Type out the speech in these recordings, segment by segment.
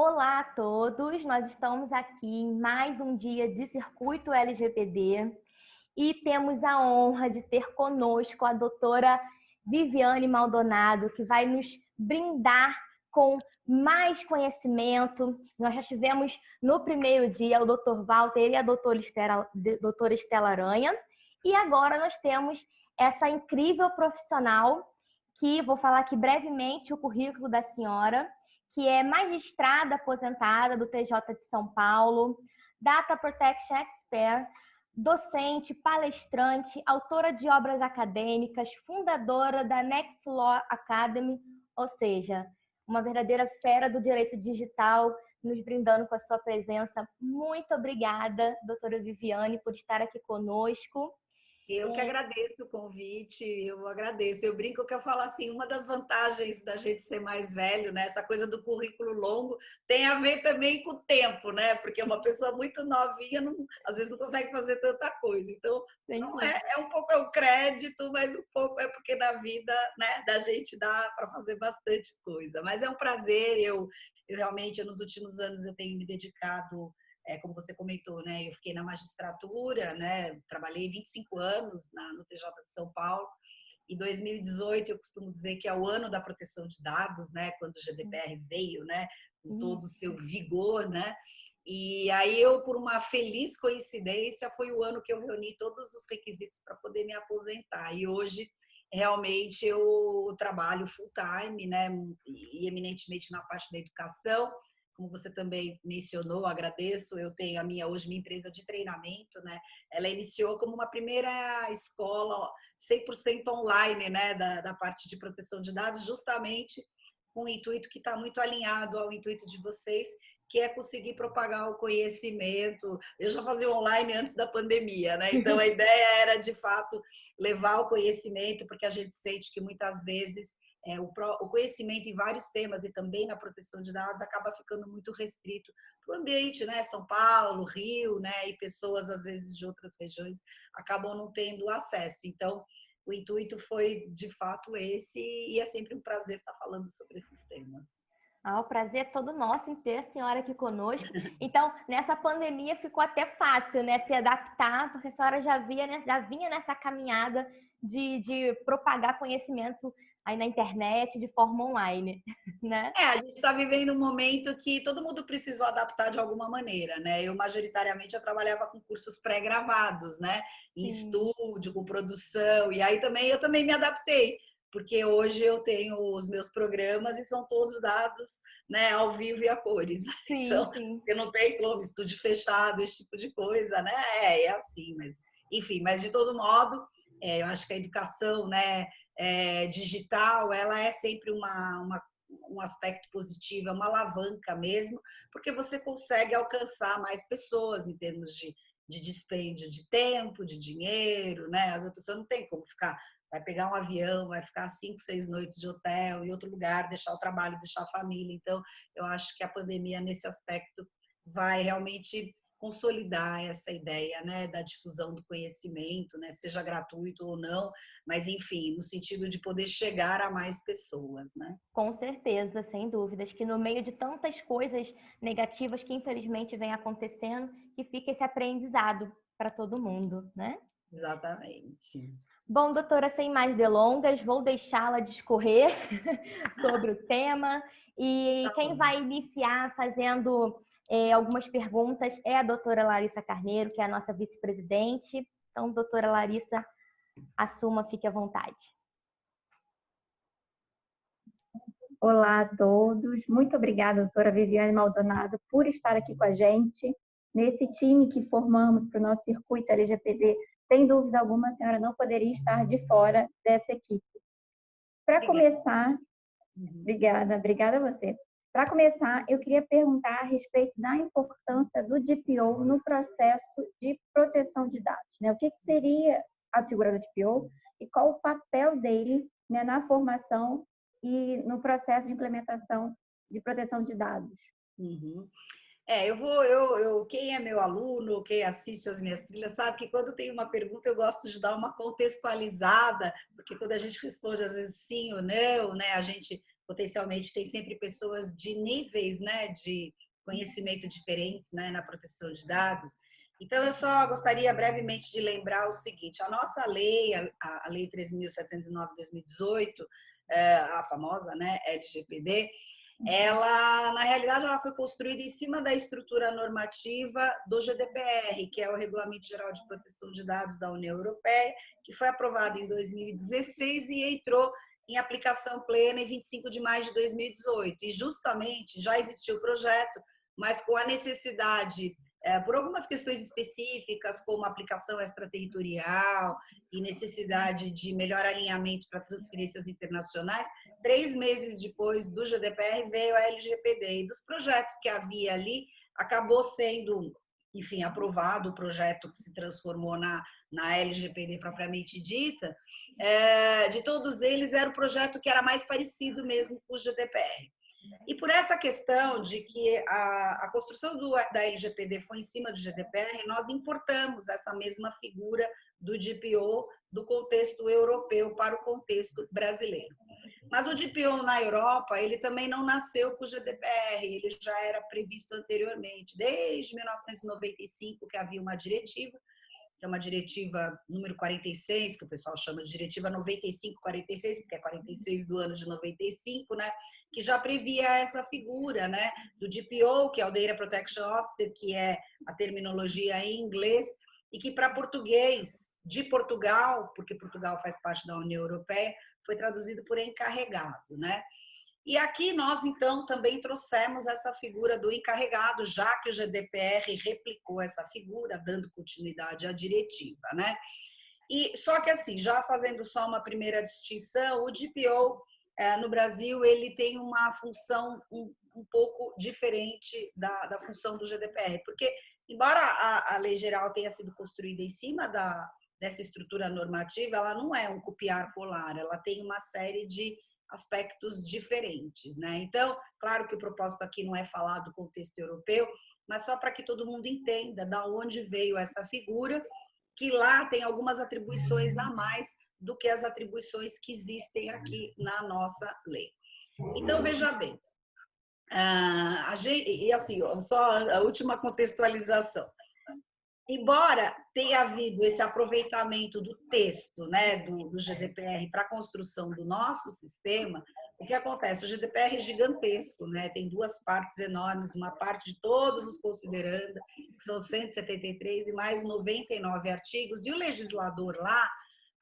Olá a todos, nós estamos aqui em mais um dia de Circuito LGPD e temos a honra de ter conosco a doutora Viviane Maldonado, que vai nos brindar com mais conhecimento. Nós já tivemos no primeiro dia o Dr. Walter e a doutora Estela Aranha, e agora nós temos essa incrível profissional que vou falar aqui brevemente o currículo da senhora, que é magistrada aposentada do TJ de São Paulo, Data Protection Expert, docente, palestrante, autora de obras acadêmicas, fundadora da Next Law Academy, ou seja, uma verdadeira fera do direito digital, nos brindando com a sua presença. Muito obrigada, doutora Viviane, por estar aqui conosco. Eu que agradeço o convite, eu agradeço. Eu brinco que eu falo assim, uma das vantagens da gente ser mais velho, né? Essa coisa do currículo longo tem a ver também com o tempo, né? Porque uma pessoa muito novinha às vezes não consegue fazer tanta coisa. Então, não é um pouco é o crédito, mas um pouco é porque na vida, né, da gente dá para fazer bastante coisa. Mas é um prazer, eu realmente, nos últimos anos, eu tenho me dedicado como você comentou, né? Eu fiquei na magistratura, né? Trabalhei 25 anos no TJ de São Paulo. Em 2018, eu costumo dizer que é o ano da proteção de dados, né? Quando o GDPR veio, né? Com todo o seu vigor, né? E aí eu, por uma feliz coincidência, foi o ano que eu reuni todos os requisitos para poder me aposentar. E hoje, realmente, eu trabalho full time, né? E eminentemente na parte da educação. Como você também mencionou, agradeço. Eu tenho hoje minha empresa de treinamento, né? Ela iniciou como uma primeira escola 100% online, né? Da parte de proteção de dados, justamente com o intuito que está muito alinhado ao intuito de vocês, que é conseguir propagar o conhecimento. Eu já fazia online antes da pandemia, né? Então a ideia era, de fato, levar o conhecimento, porque a gente sente que muitas vezes o conhecimento em vários temas e também na proteção de dados acaba ficando muito restrito para o ambiente, né? São Paulo, Rio, né? E pessoas, às vezes, de outras regiões acabam não tendo acesso. Então, o intuito foi, de fato, esse, e é sempre um prazer estar falando sobre esses temas. O prazer é todo nosso em ter a senhora aqui conosco. Então, nessa pandemia ficou até fácil, né, se adaptar, porque a senhora já vinha nessa caminhada de propagar conhecimento aí na internet de forma online, né? A gente está vivendo um momento que todo mundo precisou adaptar de alguma maneira, né? Eu trabalhava com cursos pré-gravados, né? Em Sim. estúdio, com produção, e aí eu também me adaptei, porque hoje eu tenho os meus programas e são todos dados, né, ao vivo e a cores. Sim, Então, sim. eu não tenho como estúdio fechado, esse tipo de coisa, né? É assim, mas enfim, mas de todo modo, eu acho que a educação, né, digital, ela é sempre um aspecto positivo, é uma alavanca mesmo, porque você consegue alcançar mais pessoas em termos de dispêndio de tempo, de dinheiro, né? A pessoa não tem como ficar, vai pegar um avião, vai ficar 5, 6 noites de hotel em outro lugar, deixar o trabalho, deixar a família. Então, eu acho que a pandemia, nesse aspecto, vai realmente consolidar essa ideia, né, da difusão do conhecimento, né, seja gratuito ou não, mas enfim, no sentido de poder chegar a mais pessoas, né? Com certeza, sem dúvidas, que no meio de tantas coisas negativas que infelizmente vem acontecendo, que fica esse aprendizado para todo mundo, né? Exatamente. Bom, doutora, sem mais delongas, vou deixá-la discorrer sobre o tema. E Tá quem bom. vai iniciar fazendo algumas perguntas é a doutora Larissa Carneiro, que é a nossa vice-presidente. Então, doutora Larissa, assuma, fique à vontade. Olá a todos, muito obrigada, doutora Viviane Maldonado, por estar aqui com a gente. Nesse time que formamos para o nosso circuito LGPD, sem dúvida alguma, a senhora não poderia estar de fora dessa equipe. Para começar, obrigada a você. Para começar, eu queria perguntar a respeito da importância do DPO no processo de proteção de dados, né? O que seria a figura do DPO e qual o papel dele, né, na formação e no processo de implementação de proteção de dados? Uhum. Quem é meu aluno, quem assiste as minhas trilhas, sabe que quando tem uma pergunta eu gosto de dar uma contextualizada, porque quando a gente responde às vezes sim ou não, né, a gente potencialmente tem sempre pessoas de níveis, né, de conhecimento diferentes, né, na proteção de dados. Então, eu só gostaria brevemente de lembrar o seguinte: a nossa lei, a Lei 13.709 de 2018, a famosa, né, LGPD, ela, na realidade, ela foi construída em cima da estrutura normativa do GDPR, que é o Regulamento Geral de Proteção de Dados da União Europeia, que foi aprovado em 2016 e entrou em aplicação plena em 25 de maio de 2018. E justamente já existiu o projeto, mas com a necessidade, por algumas questões específicas, como aplicação extraterritorial e necessidade de melhor alinhamento para transferências internacionais, 3 meses depois do GDPR veio a LGPD. E dos projetos que havia ali, acabou sendo, enfim, aprovado o projeto que se transformou na LGPD propriamente dita. De todos eles, era o projeto que era mais parecido mesmo com o GDPR. E por essa questão de que a construção da LGPD foi em cima do GDPR, nós importamos essa mesma figura do DPO do contexto europeu para o contexto brasileiro. Mas o DPO na Europa, ele também não nasceu com o GDPR, ele já era previsto anteriormente, desde 1995, que havia uma diretiva, que é uma diretiva número 46, que o pessoal chama de diretiva 9546, porque é 46 do ano de 95, né? Que já previa essa figura, né? Do DPO, que é o Data Protection Officer, que é a terminologia em inglês, e que para português de Portugal, porque Portugal faz parte da União Europeia, foi traduzido por encarregado, né? E aqui nós, então, também trouxemos essa figura do encarregado, já que o GDPR replicou essa figura, dando continuidade à diretiva, né? E só que assim, já fazendo só uma primeira distinção, o DPO no Brasil ele tem uma função um pouco diferente da função do GDPR, porque embora a lei geral tenha sido construída em cima dessa estrutura normativa, ela não é um copiar-colar, ela tem uma série de aspectos diferentes, né? Então, claro que o propósito aqui não é falar do contexto europeu, mas só para que todo mundo entenda da onde veio essa figura, que lá tem algumas atribuições a mais do que as atribuições que existem aqui na nossa lei. Então, veja bem, e assim, só a última contextualização. Embora tenha havido esse aproveitamento do texto, né, do GDPR para a construção do nosso sistema, o que acontece? O GDPR é gigantesco, né? Tem 2 partes enormes, uma parte de todos os considerando, que são 173 e mais 99 artigos, e o legislador lá,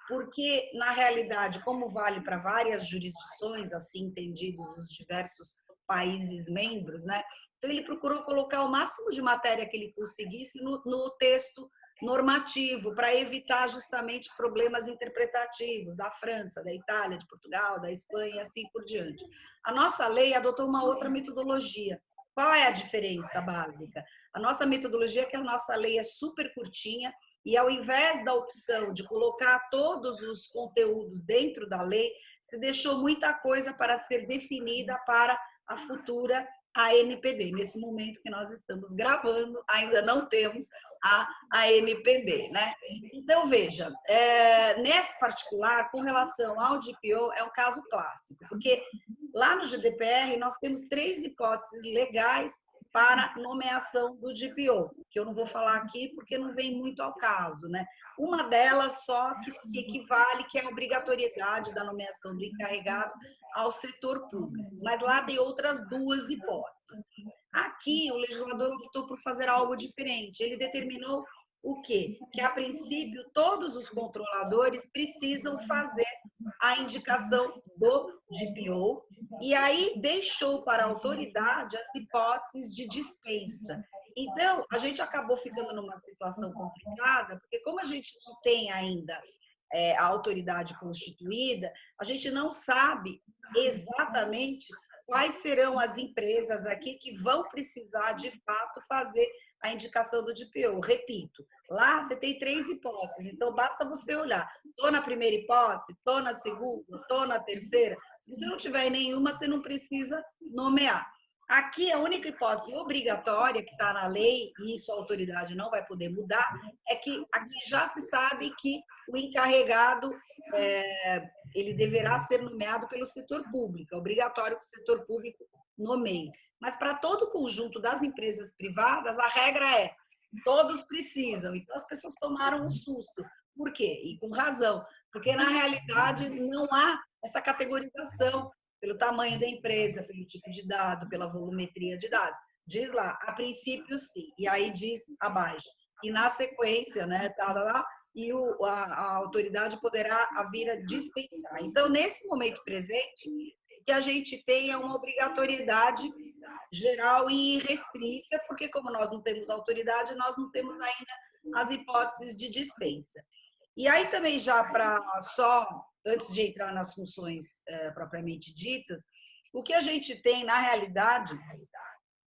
porque na realidade, como vale para várias jurisdições, assim entendidos os diversos países membros, né? Então, ele procurou colocar o máximo de matéria que ele conseguisse no texto normativo, para evitar justamente problemas interpretativos da França, da Itália, de Portugal, da Espanha e assim por diante. A nossa lei adotou uma outra metodologia. Qual é a diferença básica? A nossa metodologia é que a nossa lei é super curtinha e, ao invés da opção de colocar todos os conteúdos dentro da lei, se deixou muita coisa para ser definida para a futura ANPD. Nesse momento que nós estamos gravando, ainda não temos a ANPD, né? Então, veja, nesse particular, com relação ao DPO, é um caso clássico, porque lá no GDPR nós temos 3 hipóteses legais para nomeação do DPO, que eu não vou falar aqui porque não vem muito ao caso, né? Uma delas só que equivale, que é a obrigatoriedade da nomeação do encarregado ao setor público, mas lá tem outras 2 hipóteses. Aqui, o legislador optou por fazer algo diferente. Ele determinou o quê? Que, a princípio, todos os controladores precisam fazer a indicação do DPO e aí deixou para a autoridade as hipóteses de dispensa. Então, a gente acabou ficando numa situação complicada, porque como a gente não tem ainda a autoridade constituída, a gente não sabe exatamente quais serão as empresas aqui que vão precisar, de fato, fazer a indicação do DPO. Repito, lá você tem 3 hipóteses, então basta você olhar. Estou na primeira hipótese, estou na segunda, estou na terceira. Se você não tiver nenhuma, você não precisa nomear. Aqui, a única hipótese obrigatória que está na lei, e isso a autoridade não vai poder mudar, é que aqui já se sabe que o encarregado ele deverá ser nomeado pelo setor público. É obrigatório que o setor público nomeie. Mas para todo o conjunto das empresas privadas, a regra é todos precisam. Então, as pessoas tomaram um susto. Por quê? E com razão. Porque, na realidade, não há essa categorização pelo tamanho da empresa, pelo tipo de dado, pela volumetria de dados. Diz lá, a princípio sim, e aí diz abaixo. E na sequência, né, e a autoridade poderá vir a dispensar. Então, nesse momento presente, que a gente tem é uma obrigatoriedade geral e irrestrita, porque como nós não temos autoridade, nós não temos ainda as hipóteses de dispensa. E aí também já para só antes de entrar nas funções propriamente ditas, o que a gente tem na realidade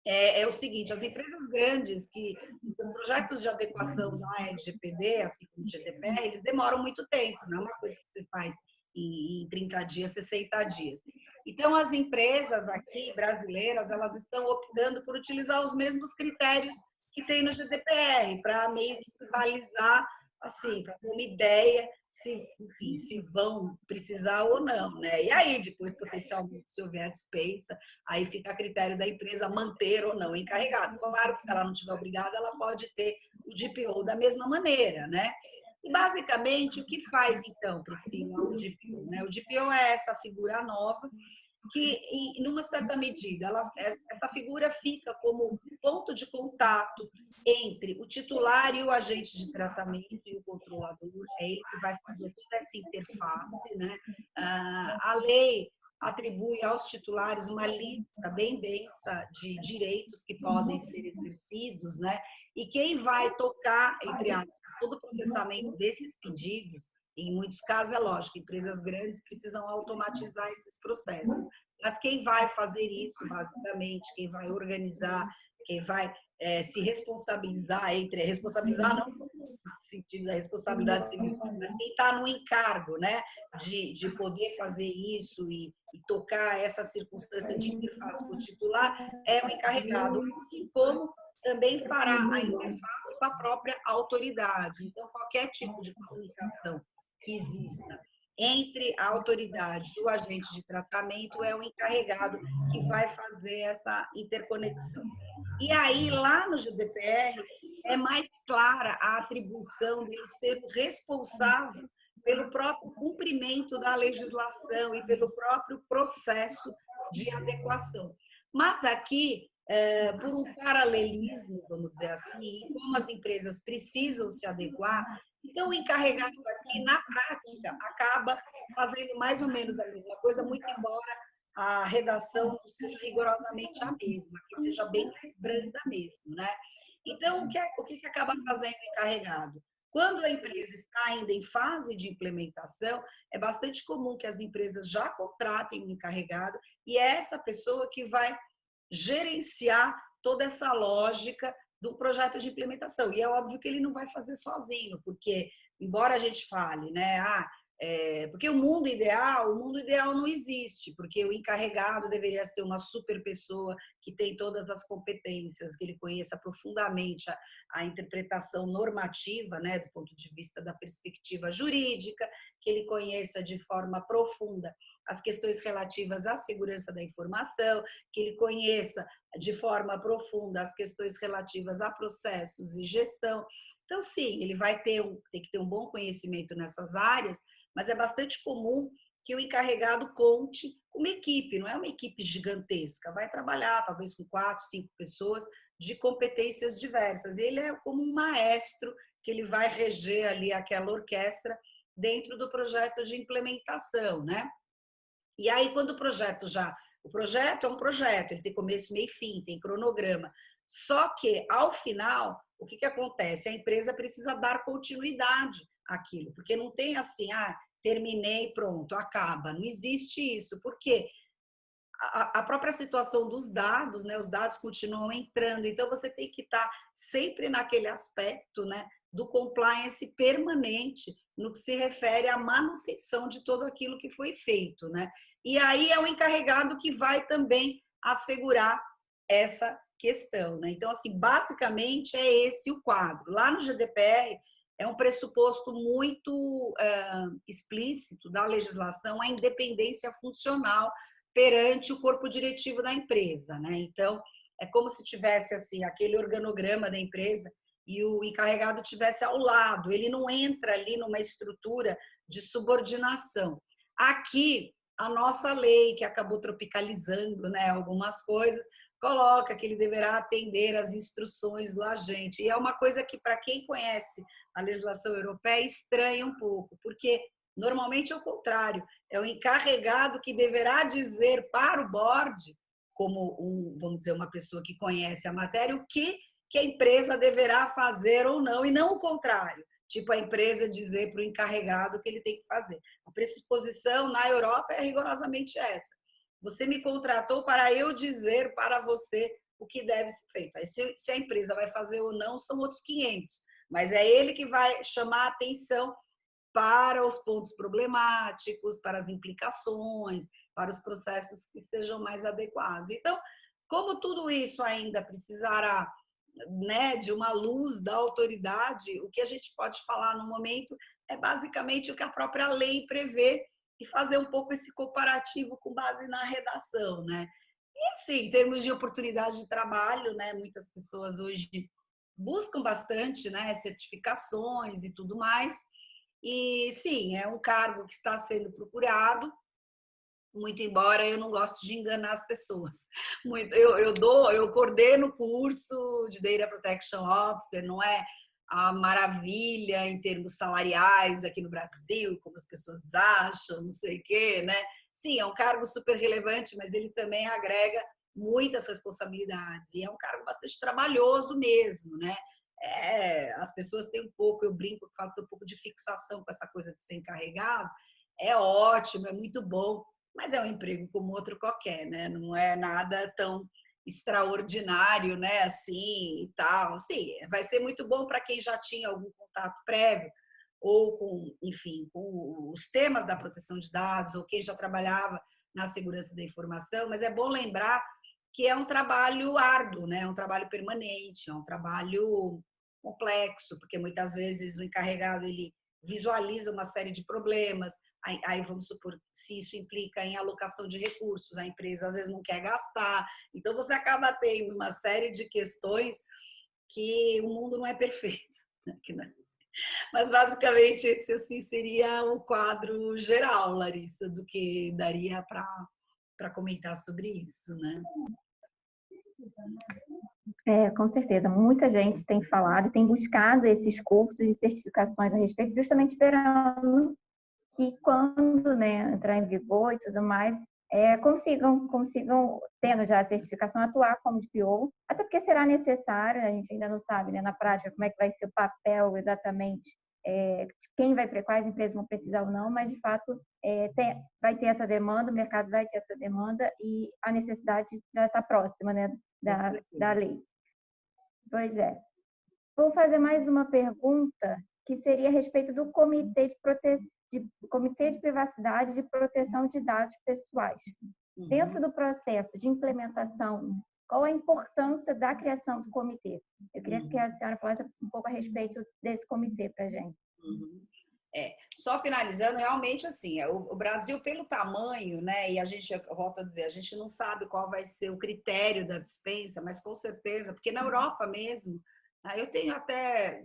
é o seguinte: as empresas grandes que os projetos de adequação da LGPD, assim como o GDPR, eles demoram muito tempo, não é uma coisa que você faz em 30 dias, 60 dias. Então, as empresas aqui brasileiras, elas estão optando por utilizar os mesmos critérios que tem no GDPR, para meio que se balizar, assim, para ter uma ideia se, enfim, se vão precisar ou não, né? E aí, depois, potencialmente, se houver a dispensa, aí fica a critério da empresa manter ou não o encarregado. Claro que se ela não estiver obrigada, ela pode ter o DPO da mesma maneira, né? E, basicamente, o que faz, então, Priscila, o DPO? Né? O DPO é essa figura nova que, em uma certa medida, essa figura fica como ponto de contato entre o titular e o agente de tratamento e o controlador. É ele que vai fazer toda essa interface, né? A lei atribui aos titulares uma lista bem densa de direitos que podem ser exercidos, né? E quem vai tocar, entre aspas, todo o processamento desses pedidos, em muitos casos, é lógico, empresas grandes precisam automatizar esses processos. Mas quem vai fazer isso, basicamente, quem vai organizar, quem vai se responsabilizar, responsabilizar não no sentido da responsabilidade civil, mas quem está no encargo, né, de poder fazer isso e tocar essa circunstância de interface com o titular, é o encarregado, assim como também fará a interface com a própria autoridade. Então, qualquer tipo de comunicação que exista entre a autoridade e o agente de tratamento é o encarregado que vai fazer essa interconexão. E aí, lá no GDPR, é mais clara a atribuição dele ser o responsável pelo próprio cumprimento da legislação e pelo próprio processo de adequação. Mas aqui, por um paralelismo, vamos dizer assim, e como as empresas precisam se adequar, então o encarregado aqui, na prática, acaba fazendo mais ou menos a mesma coisa, muito embora a redação não seja rigorosamente a mesma, que seja bem mais branda mesmo, né? Então, o que acaba fazendo o encarregado? Quando a empresa está ainda em fase de implementação, é bastante comum que as empresas já contratem um encarregado e é essa pessoa que vai gerenciar toda essa lógica do projeto de implementação. E é óbvio que ele não vai fazer sozinho, porque, embora a gente fale, né, porque o mundo ideal não existe, porque o encarregado deveria ser uma super pessoa que tem todas as competências, que ele conheça profundamente a interpretação normativa, né, do ponto de vista da perspectiva jurídica, que ele conheça de forma profunda as questões relativas à segurança da informação, que ele conheça de forma profunda as questões relativas a processos e gestão. Então, sim, ele vai tem que ter um bom conhecimento nessas áreas, mas é bastante comum que o encarregado conte com uma equipe, não é uma equipe gigantesca, vai trabalhar talvez com 4, 5 pessoas de competências diversas. Ele é como um maestro que ele vai reger ali aquela orquestra dentro do projeto de implementação, né? E aí, quando o projeto é um projeto, ele tem começo, meio e fim, tem cronograma. Só que, ao final, o que acontece? A empresa precisa dar continuidade àquilo, porque não tem assim, terminei, pronto, acaba. Não existe isso, porque a própria situação dos dados, né? Os dados continuam entrando, então você tem que estar sempre naquele aspecto, né, do compliance permanente, no que se refere à manutenção de tudo aquilo que foi feito, né? E aí é o encarregado que vai também assegurar essa questão, né? Então, assim, basicamente é esse o quadro. Lá no GDPR é um pressuposto muito explícito da legislação a independência funcional perante o corpo diretivo da empresa, né? Então, é como se tivesse assim aquele organograma da empresa e o encarregado tivesse ao lado, ele não entra ali numa estrutura de subordinação. Aqui, a nossa lei, que acabou tropicalizando, né, algumas coisas, coloca que ele deverá atender às instruções do agente. E é uma coisa que, para quem conhece a legislação europeia, estranha um pouco, porque normalmente é o contrário, é o encarregado que deverá dizer para o board, como vamos dizer, uma pessoa que conhece a matéria, o que a empresa deverá fazer ou não, e não o contrário. Tipo, a empresa dizer para o encarregado o que ele tem que fazer. A pressuposição na Europa é rigorosamente essa. Você me contratou para eu dizer para você o que deve ser feito. Aí, se a empresa vai fazer ou não, são outros 500. Mas é ele que vai chamar a atenção para os pontos problemáticos, para as implicações, para os processos que sejam mais adequados. Então, como tudo isso ainda precisará, né, de uma luz da autoridade, o que a gente pode falar no momento é basicamente o que a própria lei prevê e fazer um pouco esse comparativo com base na redação, né? E assim, em termos de oportunidade de trabalho, né, muitas pessoas hoje buscam bastante, né, certificações e tudo mais. E sim, é um cargo que está sendo procurado, muito embora eu não goste de enganar as pessoas. Muito, eu coordeno curso de Data Protection Officer, não é a maravilha em termos salariais aqui no Brasil, como as pessoas acham, não sei o quê, né? Sim, é um cargo super relevante, mas ele também agrega muitas responsabilidades e é um cargo bastante trabalhoso mesmo, né? As pessoas têm um pouco, eu brinco, que falo, tem um pouco de fixação com essa coisa de ser encarregado. É ótimo, é muito bom, mas é um emprego como outro qualquer, né? Não é nada tão extraordinário, né? Assim e tal. Sim, vai ser muito bom para quem já tinha algum contato prévio ou com, enfim, com os temas da proteção de dados ou quem já trabalhava na segurança da informação, mas é bom lembrar que é um trabalho árduo, né? É um trabalho permanente, é um trabalho complexo, porque muitas vezes o encarregado ele visualiza uma série de problemas, aí vamos supor, se isso implica em alocação de recursos, a empresa às vezes não quer gastar, então você acaba tendo uma série de questões que o mundo não é perfeito. Mas basicamente esse assim seria o quadro geral, Larissa, do que daria para comentar sobre isso, né? Com certeza. Muita gente tem falado, tem buscado esses cursos e certificações a respeito, justamente esperando que quando, né, entrar em vigor e tudo mais, consigam, tendo já a certificação, atuar como DPO, até porque será necessário, a gente ainda não sabe, né, na prática, como é que vai ser o papel exatamente, quem vai, quais empresas vão precisar ou não, mas, de fato, vai ter essa demanda, o mercado vai ter essa demanda e a necessidade já está próxima, né, da lei. Pois é. Vou fazer mais uma pergunta, que seria a respeito do Comitê de Privacidade e de Proteção de Dados Pessoais. Dentro do processo de implementação, qual a importância da criação do comitê? Eu queria que a senhora falasse um pouco a respeito desse comitê para a gente. Só finalizando, realmente assim, o Brasil pelo tamanho, né, e a gente, eu volto a dizer, a gente não sabe qual vai ser o critério da dispensa, mas com certeza, porque na Europa mesmo, eu tenho até,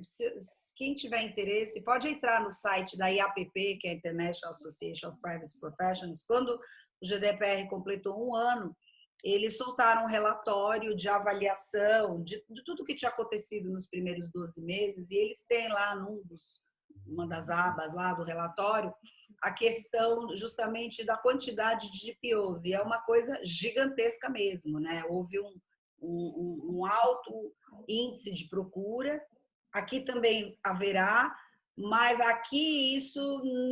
quem tiver interesse, pode entrar no site da IAPP, que é a International Association of Privacy Professionals, quando o GDPR completou 1 ano, eles soltaram um relatório de avaliação de tudo que tinha acontecido nos primeiros 12 meses, e eles têm lá uma das abas lá do relatório, a questão justamente da quantidade de GPOs, e é uma coisa gigantesca mesmo, né? Houve um alto índice de procura, aqui também haverá, mas aqui isso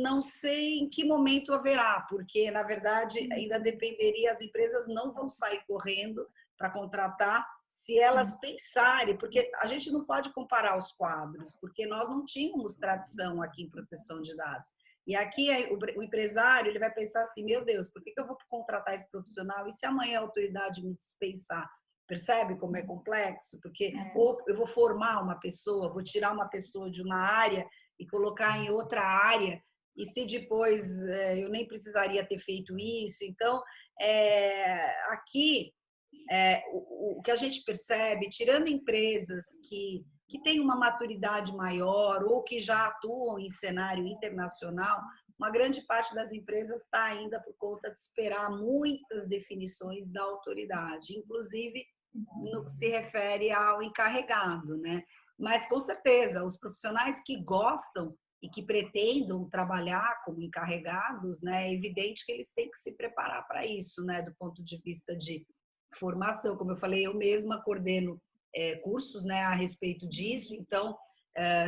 não sei em que momento haverá, porque, na verdade, ainda dependeria, as empresas não vão sair correndo para contratar se elas pensarem, porque a gente não pode comparar os quadros, porque nós não tínhamos tradição aqui em proteção de dados. E aqui o empresário ele vai pensar assim, meu Deus, por que eu vou contratar esse profissional e se amanhã a autoridade me dispensar? Percebe como é complexo? Porque ou eu vou formar uma pessoa, vou tirar uma pessoa de uma área e colocar em outra área, e se depois eu nem precisaria ter feito isso. Então, aqui, o que a gente percebe, tirando empresas que têm uma maturidade maior ou que já atuam em cenário internacional, uma grande parte das empresas está ainda por conta de esperar muitas definições da autoridade, inclusive no que se refere ao encarregado, né? Mas, com certeza, os profissionais que gostam e que pretendam trabalhar como encarregados, né, é evidente que eles têm que se preparar para isso, né, do ponto de vista de formação. Como eu falei, eu mesma coordeno cursos, né, a respeito disso, então,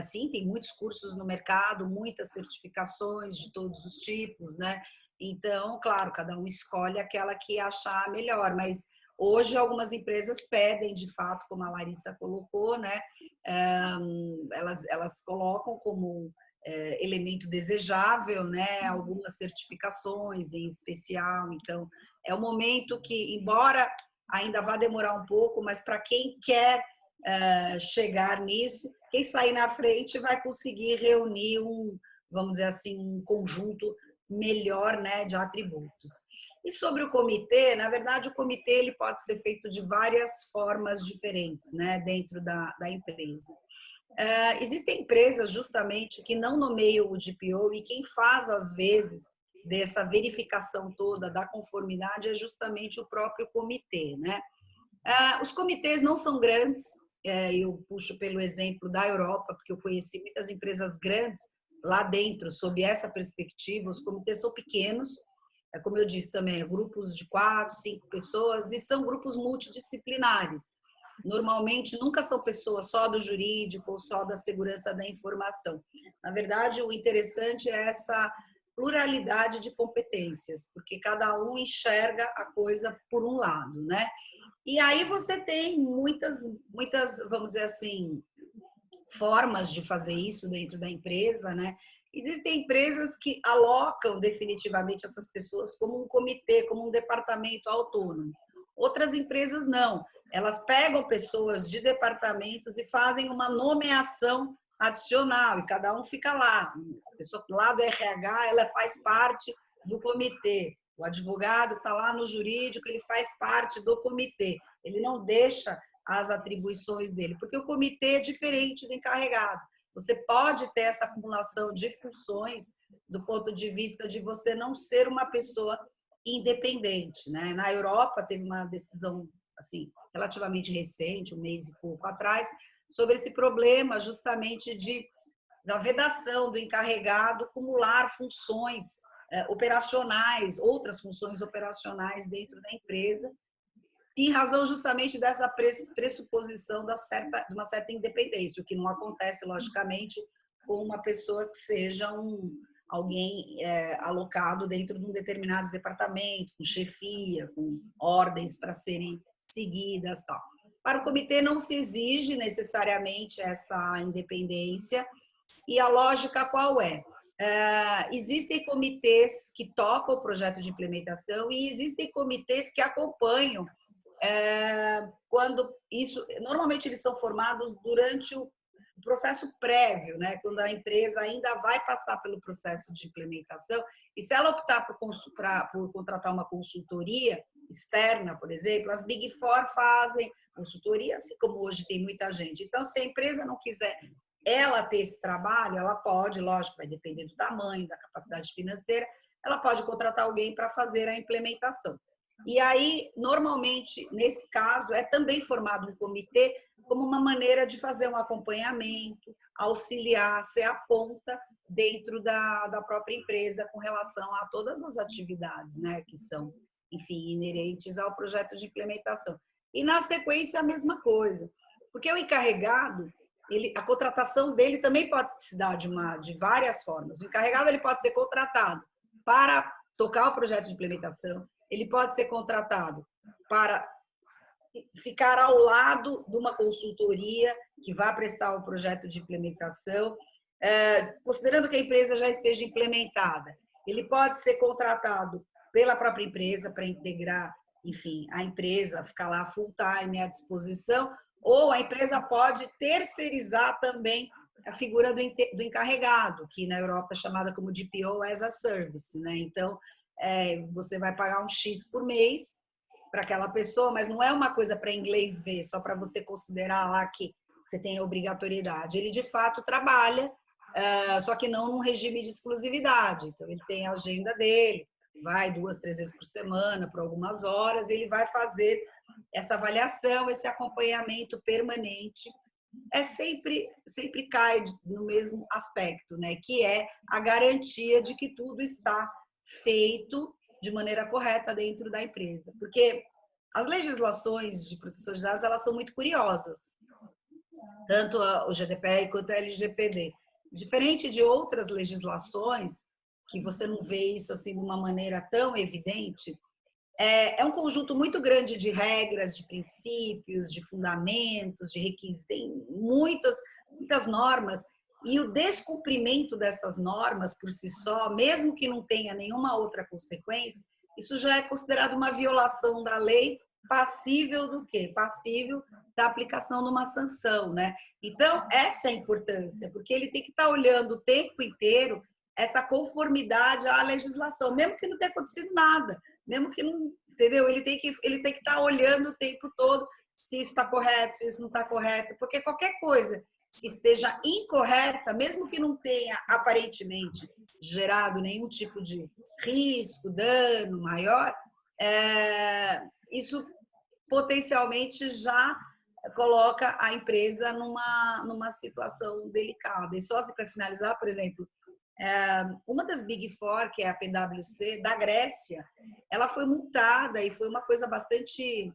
sim, tem muitos cursos no mercado, muitas certificações de todos os tipos, né? Então, claro, cada um escolhe aquela que achar melhor, mas hoje algumas empresas pedem, de fato, como a Larissa colocou, né? Elas colocam como elemento desejável, né? Algumas certificações em especial. Então, é um momento que, embora ainda vá demorar um pouco, mas para quem quer chegar nisso, quem sair na frente vai conseguir reunir vamos dizer assim, um conjunto melhor, né, de atributos. E sobre o comitê, na verdade, o comitê ele pode ser feito de várias formas diferentes, né, dentro da empresa. Existem empresas justamente que não nomeiam o DPO e quem faz, às vezes, dessa verificação toda da conformidade é justamente o próprio comitê, né? Os comitês não são grandes, eu puxo pelo exemplo da Europa, porque eu conheci muitas empresas grandes lá dentro, sob essa perspectiva. Os comitês são pequenos, como eu disse também, grupos de 4, 5 pessoas, e são grupos multidisciplinares. Normalmente, nunca são pessoas só do jurídico ou só da segurança da informação. Na verdade, o interessante é essa pluralidade de competências, porque cada um enxerga a coisa por um lado, né? E aí você tem muitas, vamos dizer assim, formas de fazer isso dentro da empresa, né? Existem empresas que alocam definitivamente essas pessoas como um comitê, como um departamento autônomo. Outras empresas não. Elas pegam pessoas de departamentos e fazem uma nomeação adicional e cada um fica lá. A pessoa lá do RH, ela faz parte do comitê. O advogado está lá no jurídico, ele faz parte do comitê. Ele não deixa as atribuições dele, porque o comitê é diferente do encarregado. Você pode ter essa acumulação de funções do ponto de vista de você não ser uma pessoa independente, né? Na Europa teve uma decisão assim relativamente recente, um mês e pouco atrás, sobre esse problema justamente da vedação do encarregado acumular funções operacionais, outras funções operacionais dentro da empresa, em razão justamente dessa pressuposição de uma certa independência, o que não acontece, logicamente, com uma pessoa que seja alguém alocado dentro de um determinado departamento, com chefia, com ordens para serem seguidas, tal. Para o comitê não se exige necessariamente essa independência, e a lógica qual é? Existem comitês que tocam o projeto de implementação e existem comitês que acompanham quando isso, normalmente eles são formados durante o processo prévio, né? Quando a empresa ainda vai passar pelo processo de implementação, e se ela optar por contratar uma consultoria externa, por exemplo, as Big Four fazem consultoria, assim como hoje tem muita gente. Então, se a empresa não quiser ela ter esse trabalho, ela pode, lógico, vai depender do tamanho, da capacidade financeira, ela pode contratar alguém para fazer a implementação. E aí, normalmente, nesse caso, é também formado um comitê como uma maneira de fazer um acompanhamento, auxiliar, ser a ponta dentro da própria empresa com relação a todas as atividades, né, que são, enfim, inerentes ao projeto de implementação. E, na sequência, a mesma coisa. Porque o encarregado, a contratação dele também pode se dar de várias formas. O encarregado ele pode ser contratado para tocar o projeto de implementação, ele pode ser contratado para ficar ao lado de uma consultoria que vai prestar o projeto de implementação, considerando que a empresa já esteja implementada. Ele pode ser contratado pela própria empresa para integrar enfim, a empresa ficar lá full time à disposição, ou a empresa pode terceirizar também a figura do encarregado, que na Europa é chamada como DPO as a Service, né? Então, você vai pagar um X por mês para aquela pessoa, mas não é uma coisa para inglês ver, só para você considerar lá que você tem a obrigatoriedade. Ele, de fato, trabalha, só que não num regime de exclusividade. Então, ele tem a agenda dele, vai 2, 3 vezes por semana, por algumas horas, ele vai fazer essa avaliação, esse acompanhamento permanente. Sempre cai no mesmo aspecto, né? Que é a garantia de que tudo está feito de maneira correta dentro da empresa. Porque as legislações de proteção de dados, elas são muito curiosas. Tanto o GDPR quanto a LGPD. Diferente de outras legislações, que você não vê isso assim de uma maneira tão evidente, é um conjunto muito grande de regras, de princípios, de fundamentos, de requisitos, tem muitas normas, e o descumprimento dessas normas por si só, mesmo que não tenha nenhuma outra consequência, isso já é considerado uma violação da lei, passível do quê? Passível da aplicação de uma sanção, né? Então, essa é a importância, porque ele tem que estar olhando o tempo inteiro essa conformidade à legislação, mesmo que não tenha acontecido nada, mesmo que não, entendeu? Ele tem que estar olhando o tempo todo se isso está correto, se isso não está correto, porque qualquer coisa que esteja incorreta, mesmo que não tenha aparentemente gerado nenhum tipo de risco, dano maior, isso potencialmente já coloca a empresa numa situação delicada. E só para finalizar, por exemplo, uma das Big Four, que é a PwC, da Grécia, ela foi multada e foi uma coisa bastante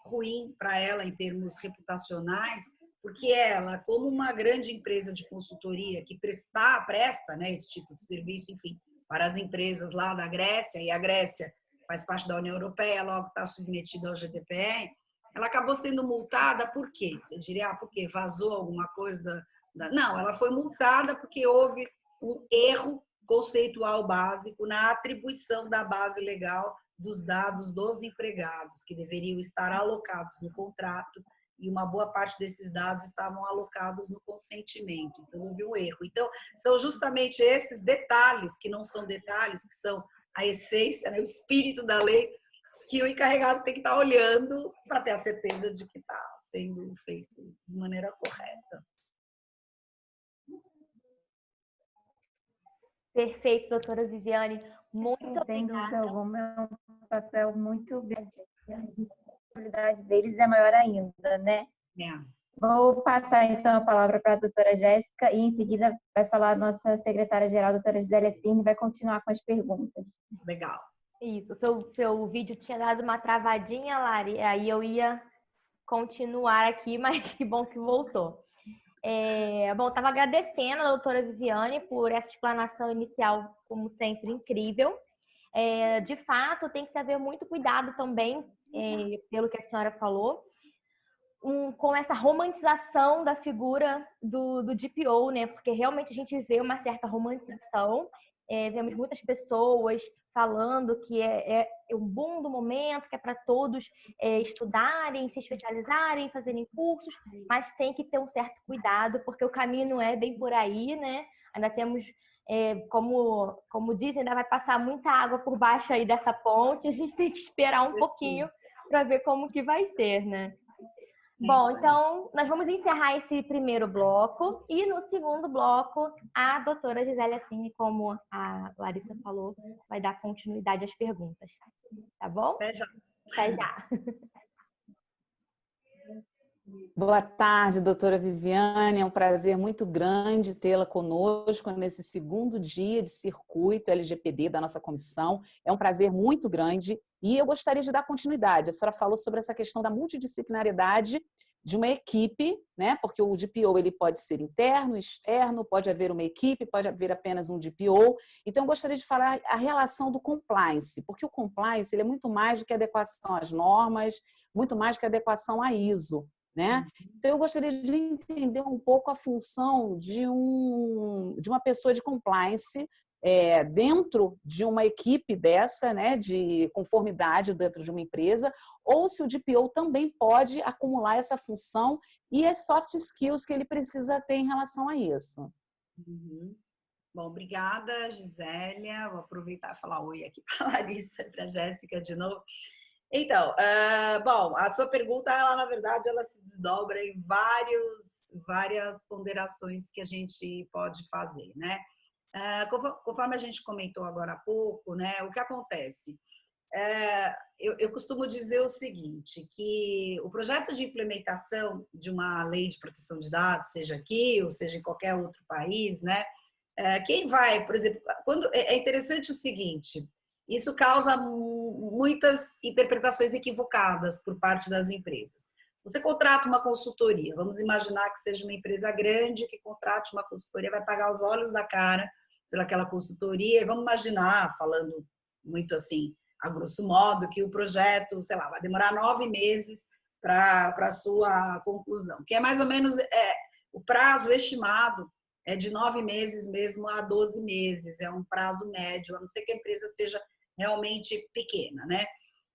ruim para ela em termos reputacionais, porque ela, como uma grande empresa de consultoria que presta, né, esse tipo de serviço, enfim, para as empresas lá da Grécia, e a Grécia faz parte da União Europeia, logo está submetida ao GDPR, ela acabou sendo multada por quê? Você diria, por quê? Vazou alguma coisa Não, ela foi multada porque houve um erro conceitual básico na atribuição da base legal dos dados dos empregados, que deveriam estar alocados no contrato, e uma boa parte desses dados estavam alocados no consentimento. Então, houve um erro. Então, são justamente esses detalhes, que não são detalhes, que são a essência, né, o espírito da lei, que o encarregado tem que estar olhando para ter a certeza de que está sendo feito de maneira correta. Perfeito, doutora Viviane. Muito obrigada. Sem dúvida alguma, é um papel muito grande. A responsabilidade deles é maior ainda, né? Vou passar, então, a palavra para a doutora Jéssica e, em seguida, vai falar a nossa secretária-geral, a doutora Gisélia Cirne, e vai continuar com as perguntas. Legal. Isso, seu vídeo tinha dado uma travadinha, Lari, aí eu ia continuar aqui, mas que bom que voltou. Bom, estava agradecendo a doutora Viviane por essa explanação inicial, como sempre, incrível. De fato, tem que se haver muito cuidado também, pelo que a senhora falou, com essa romantização da figura do DPO, né? Porque realmente a gente vê uma certa romantização. Vemos muitas pessoas falando que é um boom do momento, que é para todos estudarem, se especializarem, fazerem cursos, mas tem que ter um certo cuidado, porque o caminho não é bem por aí, né? Ainda temos, como dizem, ainda vai passar muita água por baixo aí dessa ponte, a gente tem que esperar um pouquinho para ver como que vai ser, né? Bom, então, nós vamos encerrar esse primeiro bloco e no segundo bloco, a doutora Gisélia Cirne, como a Larissa falou, vai dar continuidade às perguntas. Tá bom? Até já. Até já. Boa tarde, doutora Viviane. É um prazer muito grande tê-la conosco nesse segundo dia de circuito LGPD da nossa comissão. É um prazer muito grande e eu gostaria de dar continuidade. A senhora falou sobre essa questão da multidisciplinariedade de uma equipe, né? Porque o DPO ele pode ser interno, externo, pode haver uma equipe, pode haver apenas um DPO. Então, eu gostaria de falar a relação do compliance, porque o compliance ele é muito mais do que adequação às normas, muito mais do que adequação à ISO. Né? Então, eu gostaria de entender um pouco a função de uma pessoa de compliance dentro de uma equipe dessa, né, de conformidade dentro de uma empresa, ou se o DPO também pode acumular essa função e as soft skills que ele precisa ter em relação a isso. Uhum. Bom, obrigada, Gisélia. Vou aproveitar e falar oi aqui para a Larissa e para a Jéssica de novo. Então, bom, a sua pergunta, ela, na verdade, ela se desdobra em várias ponderações que a gente pode fazer, né? Conforme a gente comentou agora há pouco, né, o que acontece? Eu costumo dizer o seguinte, que o projeto de implementação de uma lei de proteção de dados, seja aqui ou seja em qualquer outro país, né, quem vai, por exemplo, é interessante o seguinte, isso causa muitas interpretações equivocadas por parte das empresas. Você contrata uma consultoria, vamos imaginar que seja uma empresa grande que contrate uma consultoria, vai pagar os olhos da cara pelaquela consultoria, e vamos imaginar, falando muito assim, a grosso modo, que o projeto, sei lá, vai demorar 9 meses para a sua conclusão, que é mais ou menos o prazo estimado é de 9 meses mesmo a 12 meses, é um prazo médio, a não ser que a empresa seja realmente pequena, né?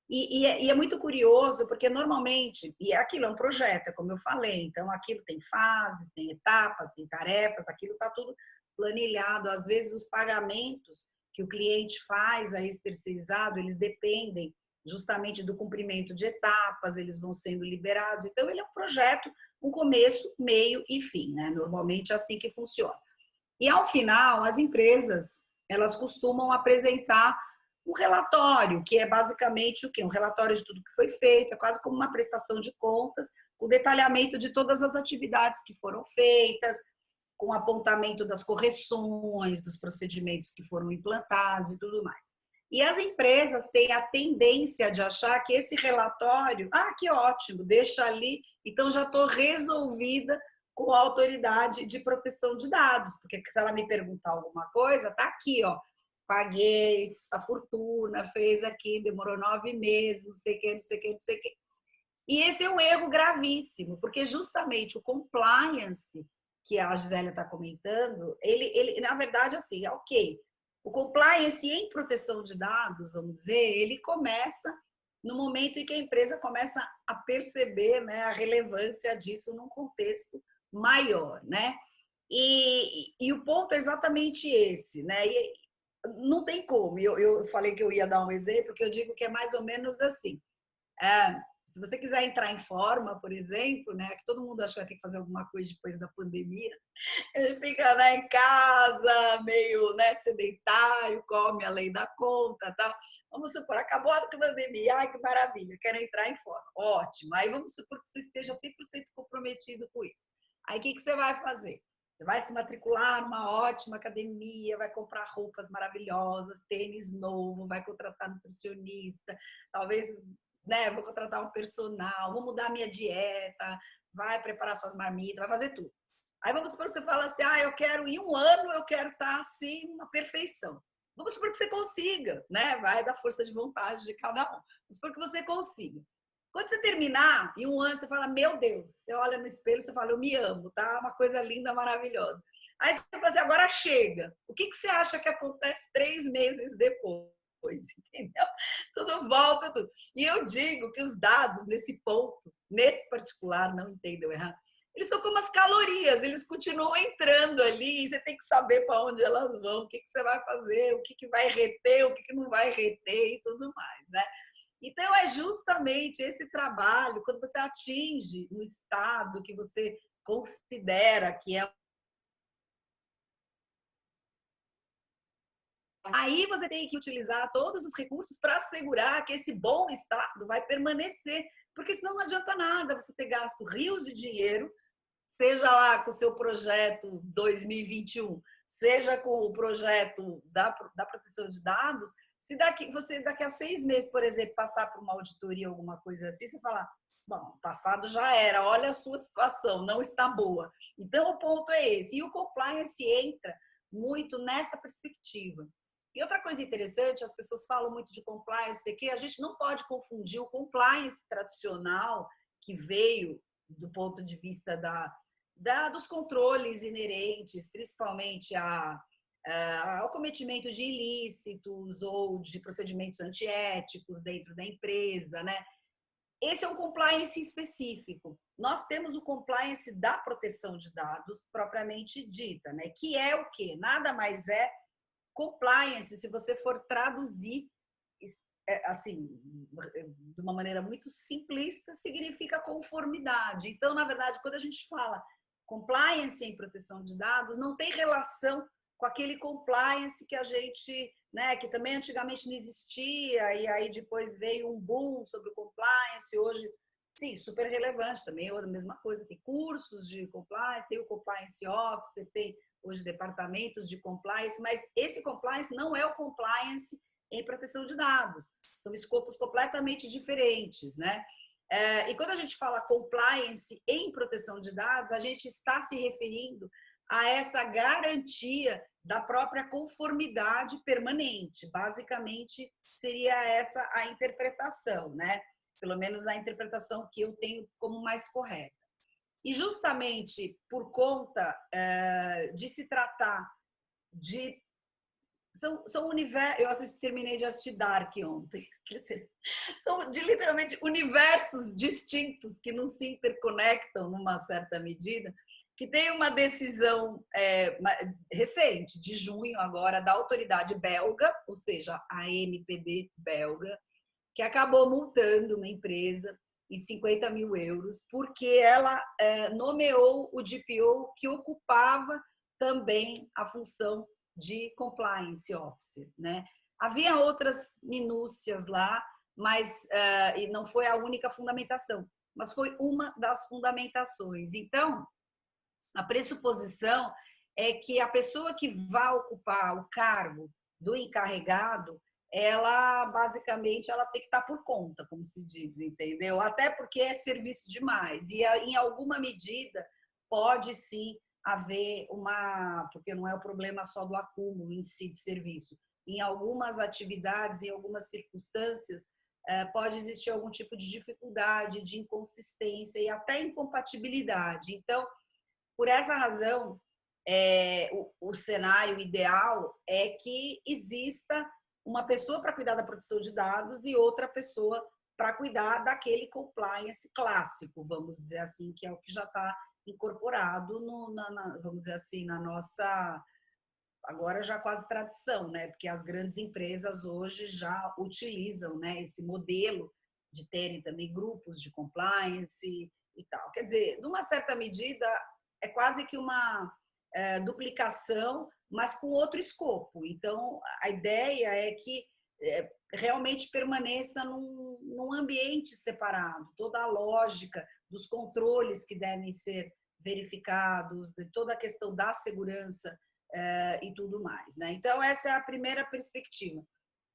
E é muito curioso, porque normalmente, e aquilo é um projeto, é como eu falei, então aquilo tem fases, tem etapas, tem tarefas, aquilo está tudo planilhado. Às vezes os pagamentos que o cliente faz a esse terceirizado, eles dependem justamente do cumprimento de etapas, eles vão sendo liberados. Então, ele é um projeto com começo, meio e fim, né? Normalmente é assim que funciona. E ao final, as empresas, elas costumam apresentar um relatório, que é basicamente o quê? Um relatório de tudo que foi feito, é quase como uma prestação de contas, com detalhamento de todas as atividades que foram feitas, com apontamento das correções, dos procedimentos que foram implantados e tudo mais. E as empresas têm a tendência de achar que esse relatório, que ótimo, deixa ali, então já estou resolvida com a autoridade de proteção de dados, porque se ela me perguntar alguma coisa, tá aqui, ó, paguei essa fortuna, fez aqui, demorou 9 meses, não sei o que, não sei o que, não sei o que. E esse é um erro gravíssimo, porque justamente o compliance que a Gisélia está comentando, ele, na verdade, assim, ok, o compliance em proteção de dados, vamos dizer, ele começa no momento em que a empresa começa a perceber, né, a relevância disso num contexto maior, né? E o ponto é exatamente esse, né? E não tem como. Eu falei que eu ia dar um exemplo, que eu digo que é mais ou menos assim. Se você quiser entrar em forma, por exemplo, né, que todo mundo acha que vai ter que fazer alguma coisa depois da pandemia, ele fica, né, em casa, meio, né, sedentário, come além da conta, tal. Vamos supor, acabou a pandemia, ai que maravilha, quero entrar em forma, ótimo. Aí vamos supor que você esteja 100% comprometido com isso. Aí o que você vai fazer? Você vai se matricular numa ótima academia, vai comprar roupas maravilhosas, tênis novo, vai contratar nutricionista, talvez, né, vou contratar um personal, vou mudar minha dieta, vai preparar suas marmitas, vai fazer tudo. Aí vamos supor que você fala assim, eu quero, em um ano eu quero estar assim, uma perfeição. Vamos supor que você consiga, né? Vai da força de vontade de cada um. Vamos supor que você consiga. Quando você terminar, em um ano, você fala, meu Deus, você olha no espelho e você fala, eu me amo, tá? Uma coisa linda, maravilhosa. Aí você fala assim, agora chega. O que você acha que acontece 3 meses depois? Entendeu? Tudo volta, tudo. E eu digo que os dados nesse ponto, nesse particular, não entendam errado, eles são como as calorias, eles continuam entrando ali e você tem que saber para onde elas vão, o que você vai fazer, o que vai reter, o que não vai reter e tudo mais, né? Então, é justamente esse trabalho, quando você atinge um estado que você considera que é. Aí você tem que utilizar todos os recursos para assegurar que esse bom estado vai permanecer, porque senão não adianta nada você ter gasto rios de dinheiro, seja lá com o seu projeto 2021, seja com o projeto da proteção de dados, se daqui a 6 meses, por exemplo, passar por uma auditoria, alguma coisa assim, você falar, bom, o passado já era, olha a sua situação, não está boa. Então, o ponto é esse. E o compliance entra muito nessa perspectiva. E outra coisa interessante, as pessoas falam muito de compliance, sei que a gente não pode confundir o compliance tradicional, que veio do ponto de vista dos controles inerentes, principalmente ao cometimento de ilícitos ou de procedimentos antiéticos dentro da empresa, né? Esse é um compliance específico. Nós temos o compliance da proteção de dados propriamente dita, né? Que é o quê? Nada mais é compliance, se você for traduzir assim, de uma maneira muito simplista, significa conformidade. Então, na verdade, quando a gente fala compliance em proteção de dados, não tem relação com aquele compliance que a gente, né, que também antigamente não existia, e aí depois veio um boom sobre o compliance, hoje, sim, super relevante também, é a mesma coisa, tem cursos de compliance, tem o compliance officer, tem hoje departamentos de compliance, mas esse compliance não é o compliance em proteção de dados, são escopos completamente diferentes, né? E quando a gente fala compliance em proteção de dados, a gente está se referindo a essa garantia da própria conformidade permanente. Basicamente, seria essa a interpretação, né? Pelo menos a interpretação que eu tenho como mais correta. E justamente por conta de se tratar de... São universos... terminei de assistir Dark ontem. São literalmente universos distintos que não se interconectam numa certa medida, que tem uma decisão recente, de junho agora, da autoridade belga, ou seja, a MPD belga, que acabou multando uma empresa em 50 mil euros, porque ela nomeou o DPO que ocupava também a função de compliance officer, né? Havia outras minúcias lá, mas e não foi a única fundamentação, mas foi uma das fundamentações. Então, a pressuposição é que a pessoa que vai ocupar o cargo do encarregado, ela basicamente ela tem que estar por conta, como se diz, entendeu? Até porque é serviço demais e em alguma medida pode sim haver porque não é o problema só do acúmulo em si de serviço. Em algumas atividades, em algumas circunstâncias, pode existir algum tipo de dificuldade, de inconsistência e até incompatibilidade. Então, por essa razão, o cenário ideal é que exista uma pessoa para cuidar da proteção de dados e outra pessoa para cuidar daquele compliance clássico, vamos dizer assim, que é o que já está incorporado, vamos dizer assim, na nossa, agora já quase tradição, né? Porque as grandes empresas hoje já utilizam, né, esse modelo de terem também grupos de compliance e tal. Quer dizer, numa certa medida, é quase que uma duplicação, mas com outro escopo. Então, a ideia é que realmente permaneça num ambiente separado, toda a lógica dos controles que devem ser verificados, de toda a questão da segurança e tudo mais, né? Então, essa é a primeira perspectiva.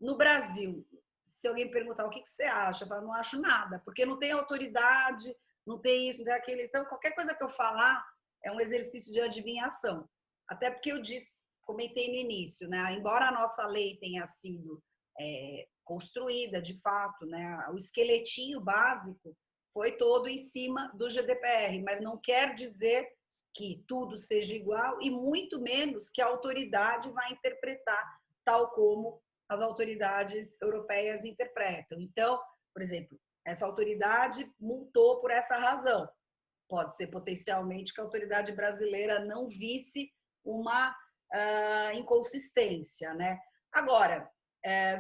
No Brasil, se alguém perguntar o que você acha, eu falo, não acho nada, porque não tem autoridade, não tem isso, não tem aquilo. Então, qualquer coisa que eu falar é um exercício de adivinhação. Até porque eu comentei no início, né? Embora a nossa lei tenha sido construída, de fato, né? O esqueletinho básico foi todo em cima do GDPR, mas não quer dizer que tudo seja igual e muito menos que a autoridade vai interpretar tal como as autoridades europeias interpretam. Então, por exemplo, essa autoridade multou por essa razão. Pode ser potencialmente que a autoridade brasileira não visse uma inconsistência, né? Agora,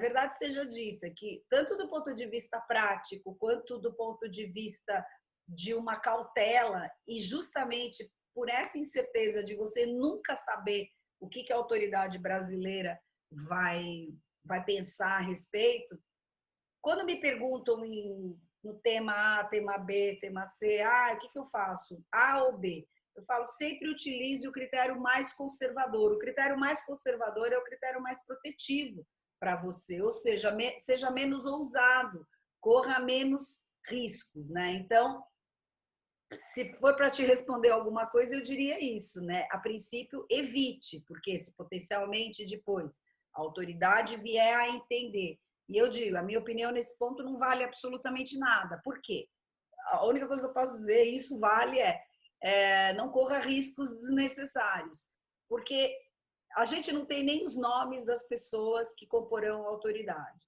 verdade seja dita que, tanto do ponto de vista prático, quanto do ponto de vista de uma cautela, e justamente por essa incerteza de você nunca saber o que a autoridade brasileira vai pensar a respeito, quando me perguntam no tema A, tema B, tema C, o que eu faço? A ou B? Eu falo, sempre utilize o critério mais conservador. O critério mais conservador é o critério mais protetivo para você, ou seja, seja menos ousado, corra menos riscos, né? Então, se for para te responder alguma coisa, eu diria isso, né? A princípio, evite, porque se potencialmente depois a autoridade vier a entender, e eu digo, a minha opinião nesse ponto não vale absolutamente nada. Por quê? A única coisa que eu posso dizer, isso vale não corra riscos desnecessários, porque a gente não tem nem os nomes das pessoas que comporão a autoridade.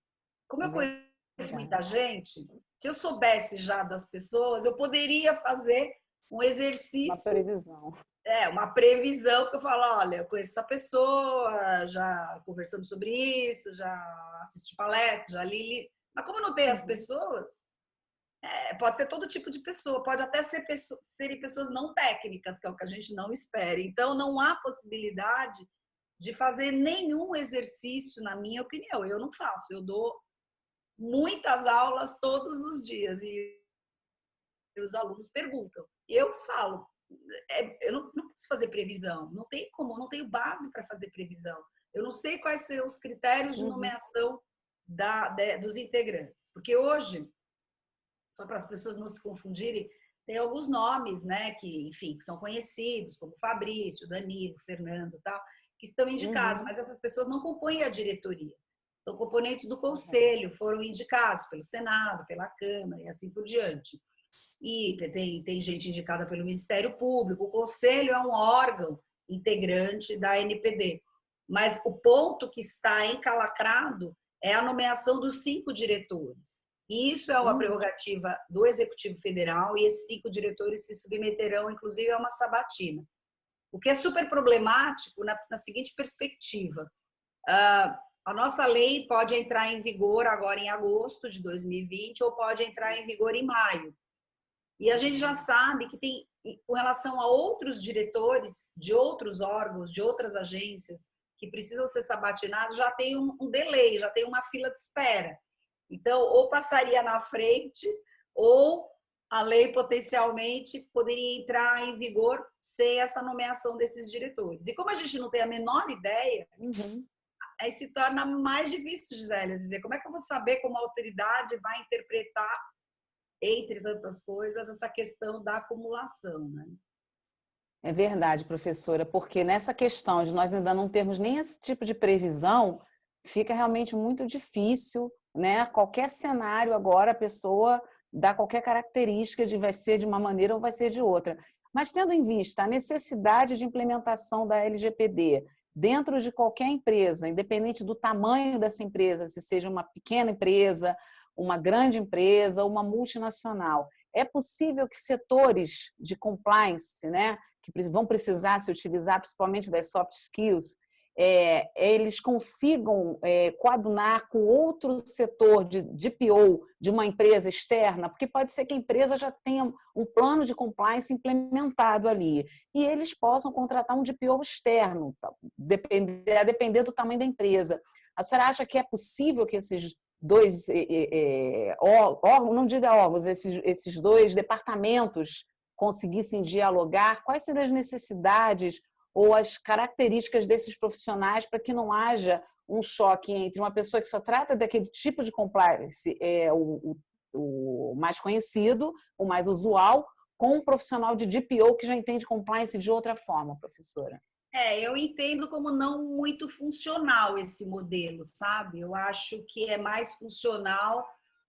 Como eu conheço muita gente, se eu soubesse já das pessoas, eu poderia fazer um exercício, uma previsão. Uma previsão, porque eu falo, olha, eu conheço essa pessoa, já conversamos sobre isso, já assisti palestra, já li. Mas como não tem as pessoas, pode ser todo tipo de pessoa, pode até serem pessoas não técnicas, que é o que a gente não espera. Então, não há possibilidade de fazer nenhum exercício, na minha opinião. Eu não faço, eu dou muitas aulas todos os dias e os alunos perguntam. Eu falo, eu não preciso fazer previsão, não tem como, não tenho base para fazer previsão. Eu não sei quais são os critérios de nomeação dos integrantes, porque hoje, só para as pessoas não se confundirem, tem alguns nomes, né, que, enfim, que são conhecidos, como Fabrício, Danilo, Fernando, tal, que estão indicados, mas essas pessoas não compõem a diretoria. São componentes do conselho, foram indicados pelo Senado, pela Câmara e assim por diante. E tem gente indicada pelo Ministério Público. O conselho é um órgão integrante da NPD. Mas o ponto que está encalacrado é a nomeação dos 5 diretores. E isso é uma prerrogativa do Executivo Federal e esses 5 diretores se submeterão, inclusive, a uma sabatina. O que é super problemático na seguinte perspectiva. A nossa lei pode entrar em vigor agora em agosto de 2020 ou pode entrar em vigor em maio. E a gente já sabe que tem, com relação a outros diretores de outros órgãos, de outras agências que precisam ser sabatinados, já tem um delay, já tem uma fila de espera. Então, ou passaria na frente, ou a lei potencialmente poderia entrar em vigor sem essa nomeação desses diretores. E como a gente não tem a menor ideia, aí se torna mais difícil, Gisele, dizer como é que eu vou saber como a autoridade vai interpretar, entre tantas coisas, essa questão da acumulação, né? É verdade, professora, porque nessa questão de nós ainda não termos nem esse tipo de previsão, fica realmente muito difícil, né? Qualquer cenário agora, a pessoa dá qualquer característica de vai ser de uma maneira ou vai ser de outra. Mas tendo em vista a necessidade de implementação da LGPD dentro de qualquer empresa, independente do tamanho dessa empresa, se seja uma pequena empresa, uma grande empresa, uma multinacional, é possível que setores de compliance, né, que vão precisar se utilizar principalmente das soft skills, eles consigam coadunar com outro setor de DPO de uma empresa externa, porque pode ser que a empresa já tenha um plano de compliance implementado ali, e eles possam contratar um DPO externo, a depender do tamanho da empresa. A senhora acha que é possível que esses dois órgãos, não diga órgãos, esses dois departamentos conseguissem dialogar? Quais seriam as necessidades ou as características desses profissionais para que não haja um choque entre uma pessoa que só trata daquele tipo de compliance, o mais conhecido, o mais usual, com um profissional de DPO que já entende compliance de outra forma, professora? Eu entendo como não muito funcional esse modelo, sabe? Eu acho que é mais funcional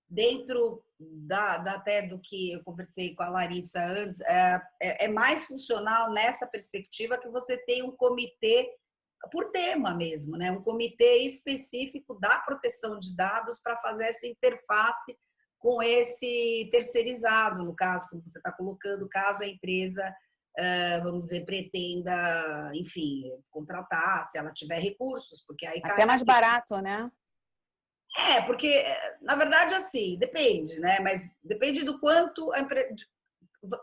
dentro até do que eu conversei com a Larissa antes, é mais funcional nessa perspectiva que você tem um comitê por tema mesmo, né? Um comitê específico da proteção de dados para fazer essa interface com esse terceirizado, no caso, como você está colocando, caso a empresa, vamos dizer, pretenda, enfim, contratar, se ela tiver recursos, porque aí até mais barato, né? Porque, na verdade, assim, depende, né? Mas depende do quanto a empresa...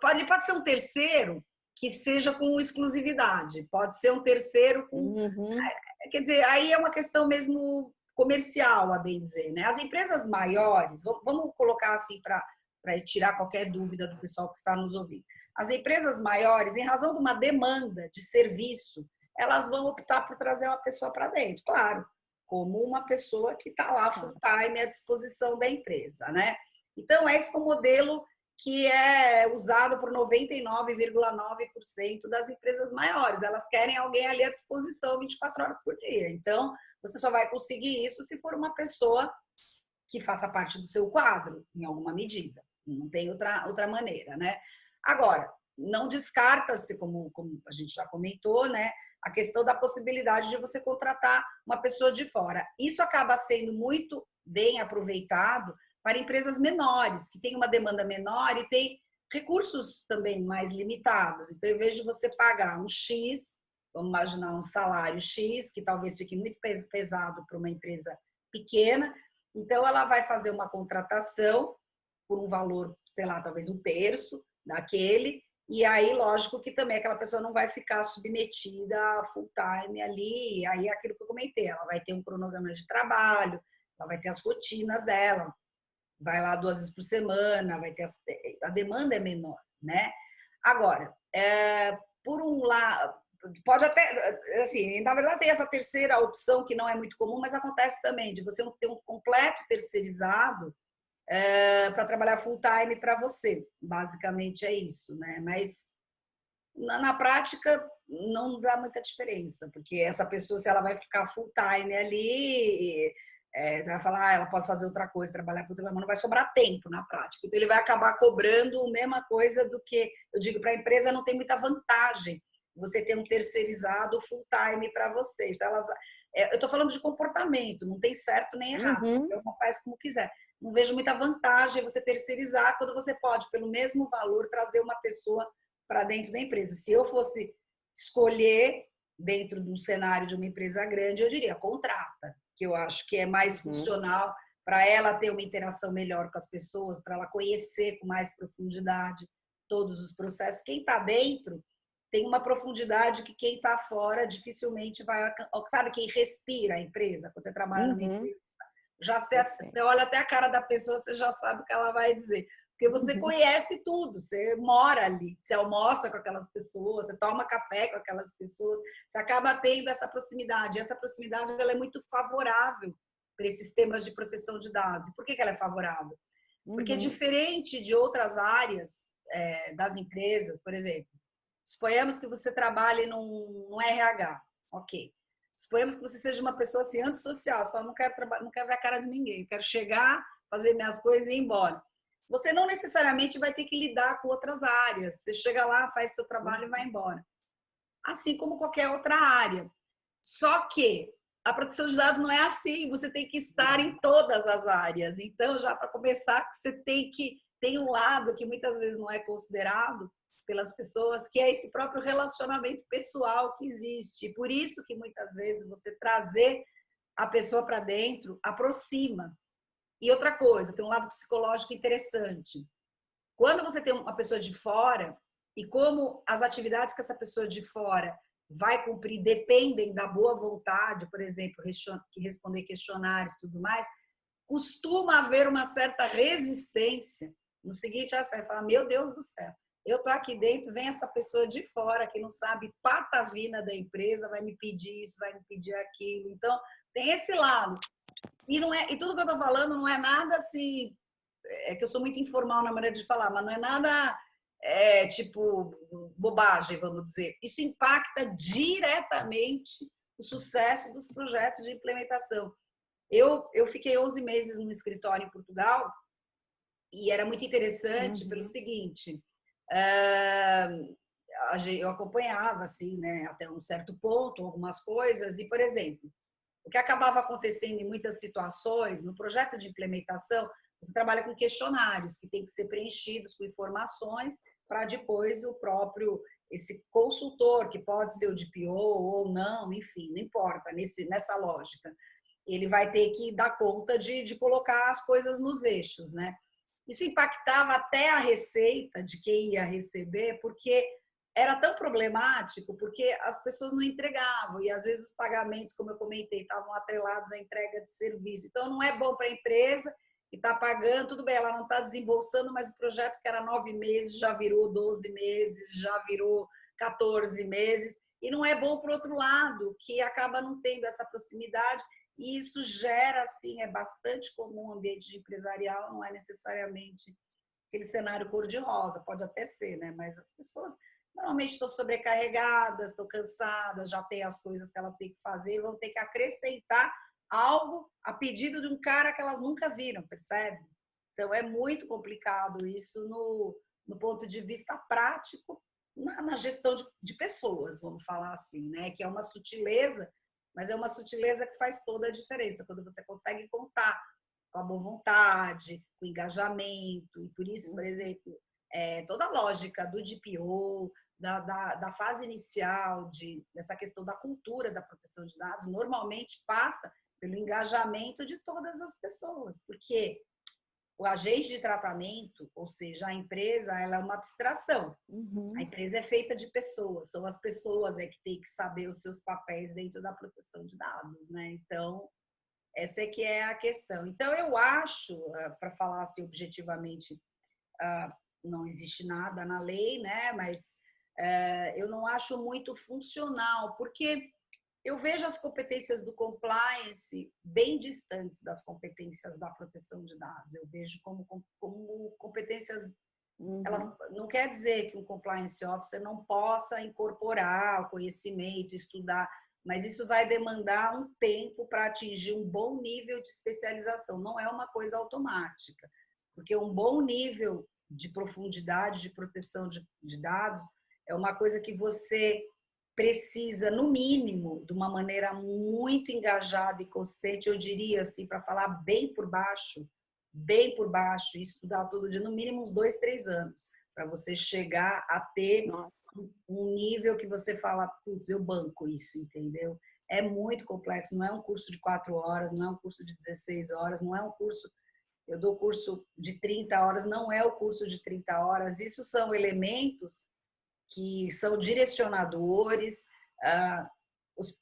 Pode ser um terceiro que seja com exclusividade, pode ser um terceiro com... Quer dizer, aí é uma questão mesmo comercial, a bem dizer, né? As empresas maiores, vamos colocar assim para tirar qualquer dúvida do pessoal que está nos ouvindo. As empresas maiores, em razão de uma demanda de serviço, elas vão optar por trazer uma pessoa para dentro, claro, como uma pessoa que está lá full time à disposição da empresa, né? Então, esse é o modelo que é usado por 99,9% das empresas maiores. Elas querem alguém ali à disposição 24 horas por dia. Então, você só vai conseguir isso se for uma pessoa que faça parte do seu quadro, em alguma medida. Não tem outra maneira, né? Agora, não descarta-se, como a gente já comentou, né? a questão da possibilidade de você contratar uma pessoa de fora. Isso acaba sendo muito bem aproveitado para empresas menores, que têm uma demanda menor e têm recursos também mais limitados. Então, em vez de você pagar um X, vamos imaginar um salário X, que talvez fique muito pesado para uma empresa pequena, então ela vai fazer uma contratação por um valor, sei lá, talvez um terço daquele, e aí, lógico que também aquela pessoa não vai ficar submetida a full time ali, e aí é aquilo que eu comentei, ela vai ter um cronograma de trabalho, ela vai ter as rotinas dela, vai lá 2 vezes por semana, vai ter a demanda é menor, né? Agora, por um lado, pode até, assim, na verdade tem essa terceira opção que não é muito comum, mas acontece também, de você ter um completo terceirizado para trabalhar full time para você. Basicamente é isso, né? Mas na prática não dá muita diferença, porque essa pessoa, se ela vai ficar full time ali, vai falar, ela pode fazer outra coisa, trabalhar por outra, mas não vai sobrar tempo na prática. Então ele vai acabar cobrando a mesma coisa do que, eu digo, para a empresa não tem muita vantagem você ter um terceirizado full time para você. Então eu estou falando de comportamento, não tem certo nem errado, cada um faz como quiser. Não vejo muita vantagem você terceirizar quando você pode, pelo mesmo valor, trazer uma pessoa para dentro da empresa. Se eu fosse escolher dentro de um cenário de uma empresa grande, eu diria contrata, que eu acho que é mais funcional para ela ter uma interação melhor com as pessoas, para ela conhecer com mais profundidade todos os processos. Quem está dentro tem uma profundidade que quem está fora dificilmente vai... Sabe quem respira a empresa? Quando você trabalha numa empresa, já você olha até a cara da pessoa, você já sabe o que ela vai dizer. Porque você conhece tudo, você mora ali, você almoça com aquelas pessoas, você toma café com aquelas pessoas, você acaba tendo essa proximidade. E essa proximidade ela é muito favorável para esses temas de proteção de dados. E por que ela é favorável? Porque diferente de outras áreas das empresas, por exemplo, suponhamos que você trabalhe num RH, ok. Suponhamos que você seja uma pessoa assim, antissocial, você fala, não quero ver a cara de ninguém, quero chegar, fazer minhas coisas e ir embora. Você não necessariamente vai ter que lidar com outras áreas. Você chega lá, faz seu trabalho e vai embora. Assim como qualquer outra área. Só que a proteção de dados não é assim. Você tem que estar em todas as áreas. Então, já para começar, você tem um lado que muitas vezes não é considerado pelas pessoas, que é esse próprio relacionamento pessoal que existe. Por isso que muitas vezes você trazer a pessoa para dentro aproxima. E outra coisa, tem um lado psicológico interessante. Quando você tem uma pessoa de fora, e como as atividades que essa pessoa de fora vai cumprir dependem da boa vontade, por exemplo, responder questionários e tudo mais, costuma haver uma certa resistência. No seguinte, você vai falar, meu Deus do céu, eu estou aqui dentro, vem essa pessoa de fora que não sabe patavina da empresa, vai me pedir isso, vai me pedir aquilo. Então, tem esse lado. E tudo que eu estou falando não é nada assim, é que eu sou muito informal na maneira de falar, mas não é nada tipo bobagem, vamos dizer. Isso impacta diretamente o sucesso dos projetos de implementação. Eu fiquei 11 meses no escritório em Portugal e era muito interessante pelo seguinte, eu acompanhava assim, né, até um certo ponto algumas coisas e, por exemplo, o que acabava acontecendo em muitas situações, no projeto de implementação, você trabalha com questionários que têm que ser preenchidos com informações para depois esse consultor, que pode ser o DPO ou não, enfim, não importa, nessa lógica. Ele vai ter que dar conta de colocar as coisas nos eixos, né? Isso impactava até a receita de quem ia receber, porque era tão problemático, porque as pessoas não entregavam, e às vezes os pagamentos, como eu comentei, estavam atrelados à entrega de serviço. Então, não é bom para a empresa que está pagando, tudo bem, ela não está desembolsando, mas o projeto que era 9 meses já virou 12 meses, já virou 14 meses, e não é bom para o outro lado, que acaba não tendo essa proximidade, e isso gera, assim, é bastante comum no ambiente empresarial, não é necessariamente aquele cenário cor-de-rosa, pode até ser, né? Mas as pessoas normalmente estão sobrecarregadas, estão cansadas, já têm as coisas que elas têm que fazer, vão ter que acrescentar algo a pedido de um cara que elas nunca viram, percebe? Então, é muito complicado isso no ponto de vista prático na gestão de pessoas, vamos falar assim, né? Que é uma sutileza, mas é uma sutileza que faz toda a diferença, quando você consegue contar com a boa vontade, com o engajamento, e por isso, por exemplo, toda a lógica do DPO, da fase inicial, dessa questão da cultura da proteção de dados, normalmente passa pelo engajamento de todas as pessoas, porque o agente de tratamento, ou seja, a empresa, ela é uma abstração. A empresa é feita de pessoas, são as pessoas que têm que saber os seus papéis dentro da proteção de dados, né? Então, essa é que é a questão. Então, eu acho, para falar assim objetivamente, não existe nada na lei, né? Mas eu não acho muito funcional, porque eu vejo as competências do compliance bem distantes das competências da proteção de dados. Eu vejo como competências. Elas, não quer dizer que um compliance officer não possa incorporar o conhecimento, estudar, mas isso vai demandar um tempo para atingir um bom nível de especialização. Não é uma coisa automática, porque um bom nível de profundidade de proteção de dados é uma coisa que você precisa, no mínimo, de uma maneira muito engajada e consistente, eu diria assim, para falar bem por baixo, e estudar todo dia, no mínimo uns 2, 3 anos, para você chegar a ter um nível que você fala, putz, eu banco isso, entendeu? É muito complexo, não é um curso de 4 horas, não é um curso de 16 horas, não é um curso, eu dou curso de 30 horas, não é o curso de 30 horas, isso são elementos que são direcionadores.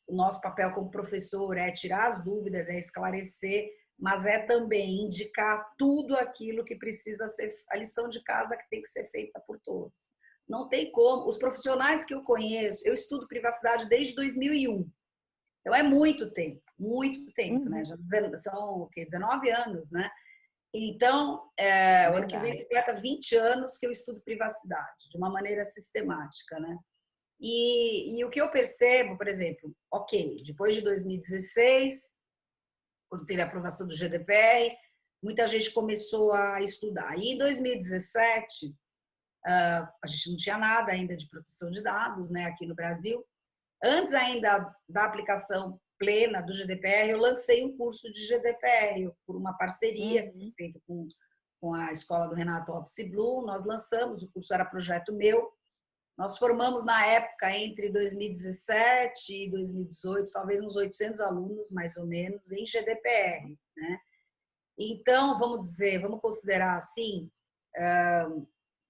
O nosso papel como professor é tirar as dúvidas, é esclarecer, mas é também indicar tudo aquilo que precisa ser, a lição de casa que tem que ser feita por todos. Não tem como. Os profissionais que eu conheço, eu estudo privacidade desde 2001. Então, é muito tempo, né? Já são o quê? 19 anos, né? Então, o ano que vem completa 20 anos que eu estudo privacidade, de uma maneira sistemática, né? E o que eu percebo, por exemplo, depois de 2016, quando teve a aprovação do GDPR, muita gente começou a estudar. E em 2017, a gente não tinha nada ainda de proteção de dados, né, aqui no Brasil. Antes ainda da aplicação plena do GDPR, eu lancei um curso de GDPR por uma parceria feita com a escola do Renato Opsi-Blum. Nós lançamos, o curso era projeto meu. Nós formamos na época, entre 2017 e 2018, talvez uns 800 alunos, mais ou menos, em GDPR, né? Então, vamos considerar assim,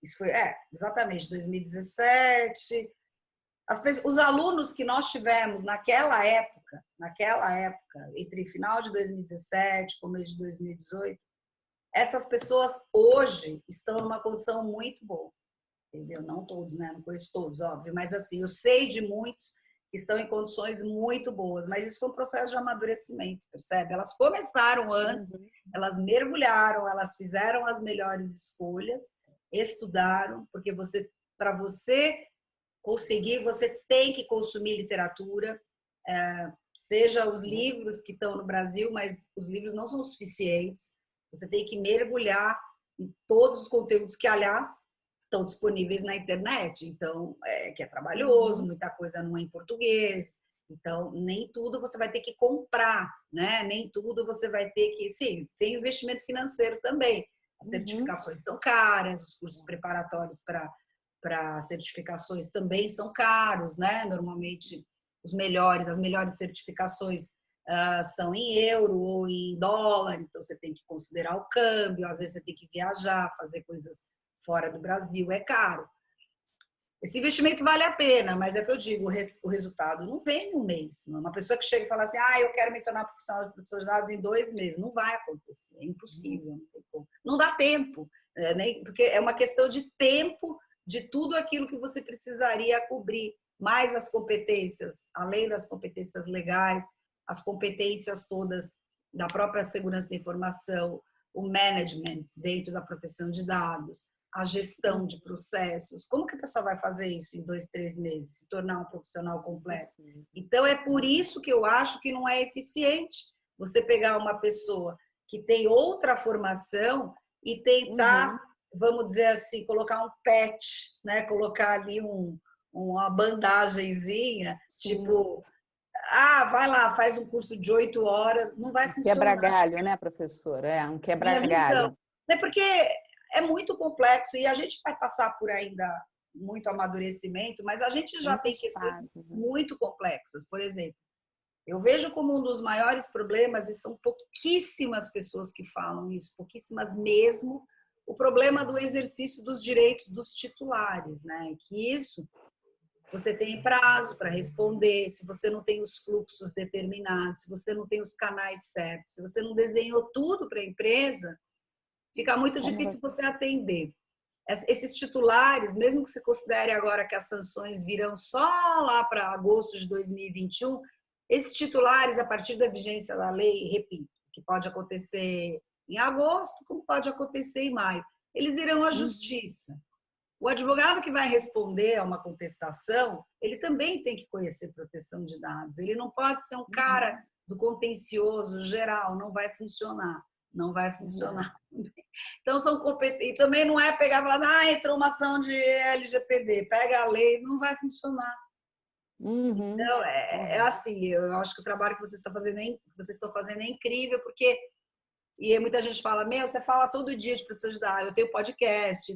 isso foi, exatamente, 2017. Os alunos que nós tivemos naquela época, entre final de 2017 e começo de 2018, essas pessoas hoje estão numa condição muito boa, entendeu? Não todos, né? Não conheço todos, óbvio, mas assim, eu sei de muitos que estão em condições muito boas, mas isso foi um processo de amadurecimento, percebe? Elas começaram antes, elas mergulharam, elas fizeram as melhores escolhas, estudaram, porque para você conseguir, você tem que consumir literatura, seja os livros que estão no Brasil, mas os livros não são suficientes. Você tem que mergulhar em todos os conteúdos que, aliás, estão disponíveis na internet. Então, que é trabalhoso, muita coisa não é em português. Então, nem tudo você vai ter que comprar, né? Nem tudo você vai ter que... Sim, tem investimento financeiro também. As certificações são caras, os cursos preparatórios para certificações também são caros, né? Normalmente as melhores certificações são em euro ou em dólar, então você tem que considerar o câmbio, às vezes você tem que viajar, fazer coisas fora do Brasil, é caro. Esse investimento vale a pena, mas é o que eu digo, o resultado não vem em um mês. Não. Uma pessoa que chega e fala assim, eu quero me tornar profissional de proteção de dados em 2 meses, não vai acontecer, é impossível, não dá tempo, porque é uma questão de tempo de tudo aquilo que você precisaria cobrir, mais as competências, além das competências legais, as competências todas da própria segurança da informação, o management dentro da proteção de dados, a gestão de processos. Como que a pessoa vai fazer isso em 2, 3 meses, se tornar um profissional completo? Então, é por isso que eu acho que não é eficiente você pegar uma pessoa que tem outra formação e tentar vamos dizer assim, colocar um patch, né? Colocar ali uma bandagenzinha, Sim. tipo, vai lá, faz um curso de 8 horas, não vai funcionar. Quebra-galho, né, professora? É, um Então, quebra-galho. é porque é muito complexo e a gente vai passar por ainda muito amadurecimento, mas a gente já tem Muitas questões fases. Né? muito complexas. Por exemplo, eu vejo como um dos maiores problemas, e são pouquíssimas pessoas que falam isso, pouquíssimas mesmo, o problema do exercício dos direitos dos titulares, né? Que isso você tem prazo para responder, se você não tem os fluxos determinados, se você não tem os canais certos, se você não desenhou tudo para a empresa, fica muito Como difícil você atender. Esses titulares, mesmo que você considere agora que as sanções virão só lá para agosto de 2021, esses titulares, a partir da vigência da lei, repito, que pode acontecer em agosto, como pode acontecer em maio, eles irão à justiça. O advogado que vai responder a uma contestação, ele também tem que conhecer proteção de dados. Ele não pode ser um cara do contencioso geral, não vai funcionar. Não vai funcionar. Então, são competentes. E também não é pegar e falar assim, entrou uma ação de LGPD, pega a lei, não vai funcionar. Então, é assim, eu acho que o trabalho que vocês estão fazendo é incrível, porque e muita gente fala, você fala todo dia de proteção de dados, eu tenho podcast,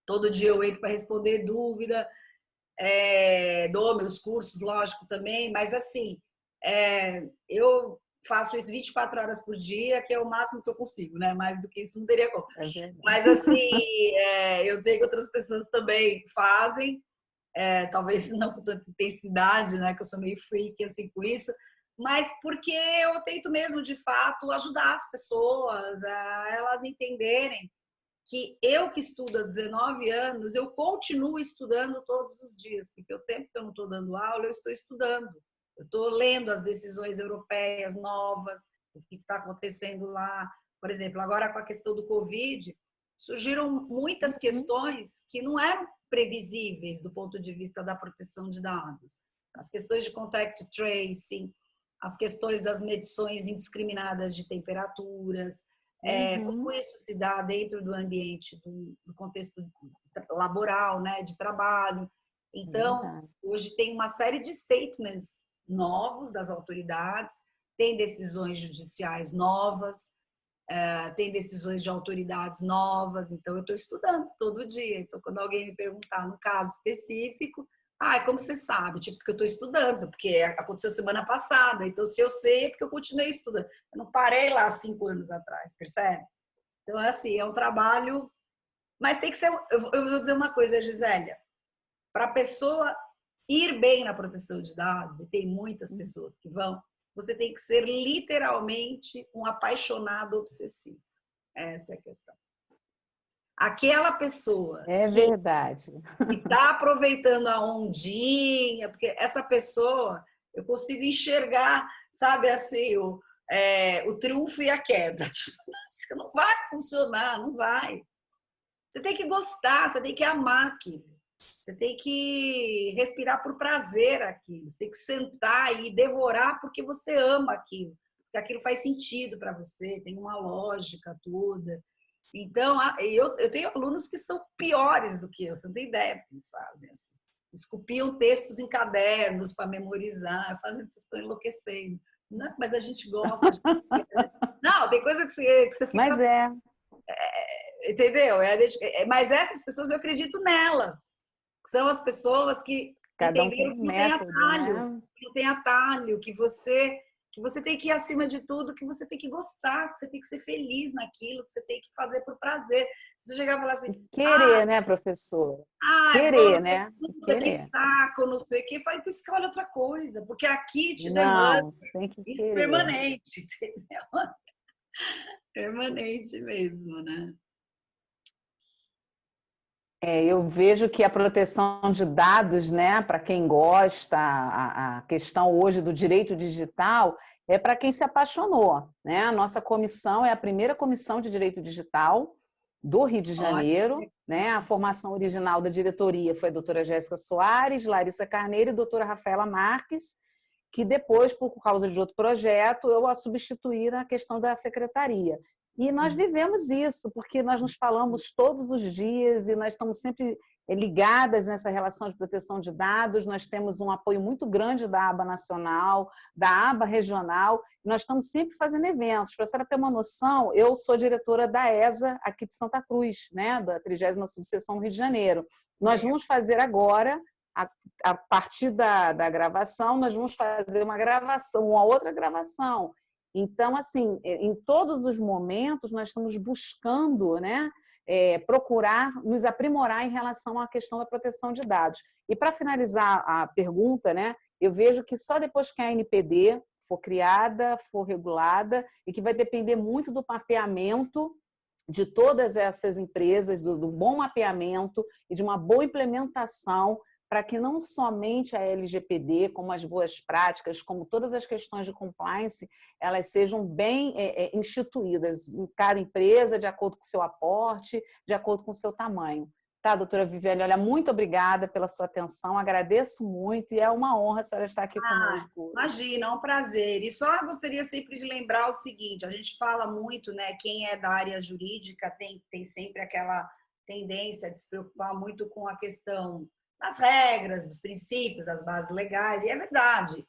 todo dia eu entro para responder dúvida, dou meus cursos, lógico, também, mas assim, eu faço isso 24 horas por dia, que é o máximo que eu consigo, né? Mais do que isso não teria como. Mas assim, eu sei que outras pessoas também fazem, talvez não com tanta intensidade, né? Que eu sou meio freak assim com isso, mas porque eu tento mesmo, de fato, ajudar as pessoas a elas entenderem que eu que estudo há 19 anos, eu continuo estudando todos os dias, porque o tempo que eu não estou dando aula, eu estou estudando. Eu estou lendo as decisões europeias novas, o que está acontecendo lá. Por exemplo, agora com a questão do Covid, surgiram muitas questões que não eram previsíveis do ponto de vista da proteção de dados. As questões de contact tracing, as questões das medições indiscriminadas de temperaturas, como isso se dá dentro do ambiente, do contexto laboral, né, de trabalho. Então, hoje tem uma série de statements novos das autoridades, tem decisões judiciais novas, tem decisões de autoridades novas, então eu estou estudando todo dia. Então, quando alguém me perguntar no caso específico, como você sabe? Tipo, porque eu estou estudando, porque aconteceu semana passada. Então, se eu sei, é porque eu continuei estudando. Eu não parei lá 5 anos atrás, percebe? Então, é assim, é um trabalho... Mas tem que ser... Eu vou dizer uma coisa, Gisélia. Para a pessoa ir bem na proteção de dados, e tem muitas pessoas que vão, você tem que ser literalmente um apaixonado obsessivo. Essa é a questão. Aquela pessoa É verdade. que está aproveitando a ondinha, porque essa pessoa, eu consigo enxergar, sabe, assim, o triunfo e a queda. Tipo, não vai funcionar, não vai. Você tem que gostar, você tem que amar aquilo. Você tem que respirar por prazer aquilo. Você tem que sentar e devorar porque você ama aquilo. Porque aquilo faz sentido para você, tem uma lógica toda. Então, eu tenho alunos que são piores do que eu, você não tem ideia do que eles fazem. Assim. Eles copiam textos em cadernos para memorizar. Eu falo, gente, vocês estão enlouquecendo. Não, mas a gente gosta. Não, tem coisa que você fica... Mas entendeu? Mas essas pessoas, eu acredito nelas. São as pessoas que cada um tem entenderam um que não tem método, atalho, né? que não tem atalho, que você tem que ir acima de tudo, que você tem que gostar, que você tem que ser feliz naquilo, que você tem que fazer por prazer. Se você chegar e falar assim, Querer, né, professora? Querer, né? Que saco, não sei o quê, fala, então escolhe outra coisa, porque aqui te demanda Não, tem que isso querer. permanente, entendeu? Permanente mesmo, né? Eu vejo que a proteção de dados, né, para quem gosta, a questão hoje do direito digital é para quem se apaixonou, né? A nossa comissão é a primeira comissão de direito digital do Rio de Janeiro, né? A formação original da diretoria foi a doutora Jéssica Soares, Larissa Carneiro e a doutora Rafaela Marques, que depois, por causa de outro projeto, eu a substituí na questão da secretaria. E nós vivemos isso, porque nós nos falamos todos os dias e nós estamos sempre ligadas nessa relação de proteção de dados. Nós temos um apoio muito grande da aba nacional, da aba regional. Nós estamos sempre fazendo eventos. Para a senhora ter uma noção, eu sou diretora da ESA aqui de Santa Cruz, né, da 30ª subseção no Rio de Janeiro. Nós vamos fazer agora, a partir da gravação, nós vamos fazer uma outra gravação. Então, assim, em todos os momentos, nós estamos buscando, né, procurar nos aprimorar em relação à questão da proteção de dados. E, para finalizar a pergunta, né, eu vejo que só depois que a ANPD for criada, for regulada, e que vai depender muito do mapeamento de todas essas empresas, do bom mapeamento e de uma boa implementação, para que não somente a LGPD, como as boas práticas, como todas as questões de compliance, elas sejam bem instituídas em cada empresa, de acordo com o seu aporte, de acordo com o seu tamanho. Tá, doutora Viviane? Olha, muito obrigada pela sua atenção, agradeço muito e é uma honra a senhora estar aqui conosco. Imagina, é um prazer. E só gostaria sempre de lembrar o seguinte, a gente fala muito, né, quem é da área jurídica tem sempre aquela tendência de se preocupar muito com a questão das regras, dos princípios, das bases legais, e é verdade,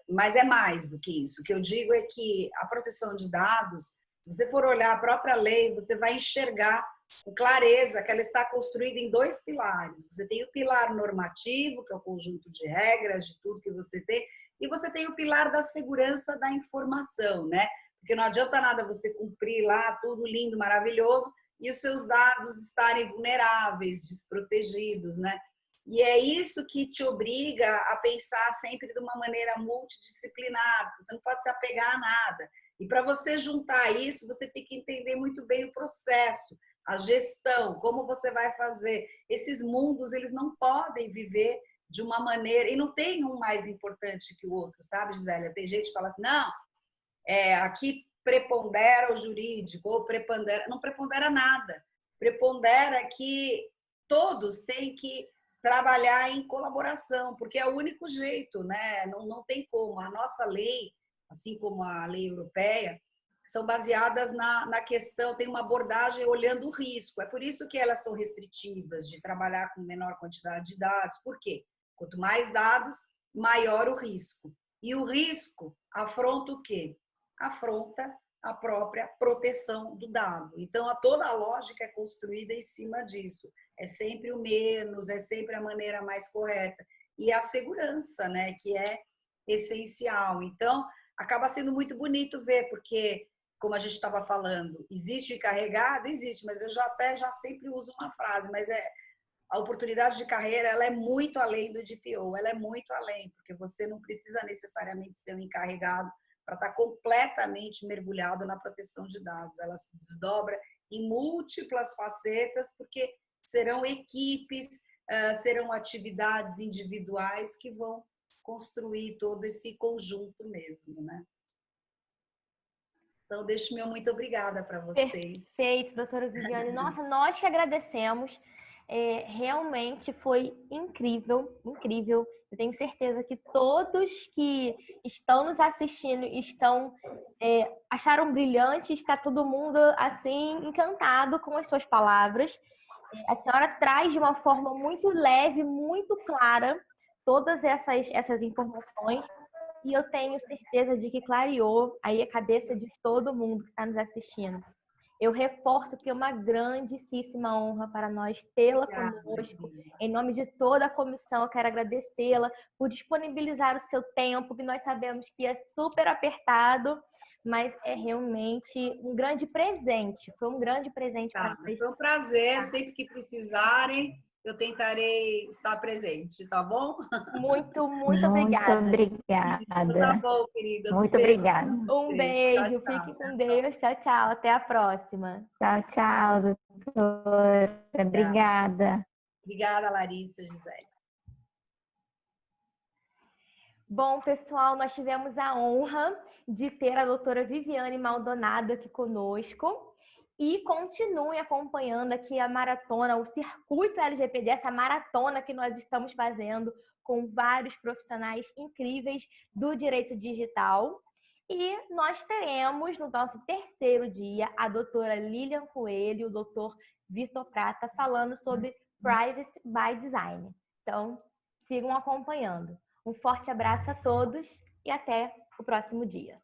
mas é mais do que isso. O que eu digo é que a proteção de dados, se você for olhar a própria lei, você vai enxergar com clareza que ela está construída em 2 pilares. Você tem o pilar normativo, que é o conjunto de regras, de tudo que você tem, e você tem o pilar da segurança da informação, né? Porque não adianta nada você cumprir lá tudo lindo, maravilhoso, e os seus dados estarem vulneráveis, desprotegidos, né? E é isso que te obriga a pensar sempre de uma maneira multidisciplinar, você não pode se apegar a nada. E para você juntar isso, você tem que entender muito bem o processo, a gestão, como você vai fazer. Esses mundos, eles não podem viver de uma maneira... E não tem um mais importante que o outro, sabe, Gisélia? Tem gente que fala assim, não, aqui prepondera o jurídico, ou prepondera... Não prepondera nada. Prepondera que todos têm que trabalhar em colaboração, porque é o único jeito, né? Não tem como. A nossa lei, assim como a lei europeia, são baseadas na questão, tem uma abordagem olhando o risco. É por isso que elas são restritivas, de trabalhar com menor quantidade de dados. Por quê? Quanto mais dados, maior o risco. E o risco afronta o quê? Afronta a própria proteção do dado. Então, toda a lógica é construída em cima disso. É sempre o menos, é sempre a maneira mais correta. E a segurança, né, que é essencial. Então, acaba sendo muito bonito ver, porque, como a gente estava falando, existe o encarregado? Existe, mas eu já sempre uso uma frase, mas a oportunidade de carreira, ela é muito além do DPO, ela é muito além, porque você não precisa necessariamente ser um encarregado para estar completamente mergulhado na proteção de dados. Ela se desdobra em múltiplas facetas, porque serão equipes, serão atividades individuais que vão construir todo esse conjunto mesmo, né? Então, deixo meu muito obrigada para vocês. Perfeito, doutora Viviane. Nossa, nós que agradecemos. Realmente foi incrível, incrível. Eu tenho certeza que todos que estão nos assistindo acharam brilhante, está todo mundo assim encantado com as suas palavras. A senhora traz de uma forma muito leve, muito clara todas essas informações e eu tenho certeza de que clareou aí a cabeça de todo mundo que está nos assistindo. Eu reforço que é uma grandíssima honra para nós tê-la conosco. Em nome de toda a comissão, eu quero agradecê-la por disponibilizar o seu tempo, que nós sabemos que é super apertado, mas é realmente um grande presente. Foi um grande presente para nós. Foi um prazer, sempre que precisarem, eu tentarei estar presente, tá bom? Muito obrigada. Muito obrigada. Tá bom, queridas. Muito obrigada. Um beijo, fique com Deus. Tchau, tchau. Até a próxima. Tchau, tchau, doutora. Obrigada. Obrigada, Larissa, Gisele. Bom, pessoal, nós tivemos a honra de ter a doutora Viviane Maldonado aqui conosco. E continuem acompanhando aqui a maratona, o Circuito LGPD, essa maratona que nós estamos fazendo com vários profissionais incríveis do direito digital. E nós teremos no nosso terceiro dia a doutora Lilian Coelho e o doutor Vitor Prata falando sobre Privacy by Design. Então, sigam acompanhando. Um forte abraço a todos e até o próximo dia.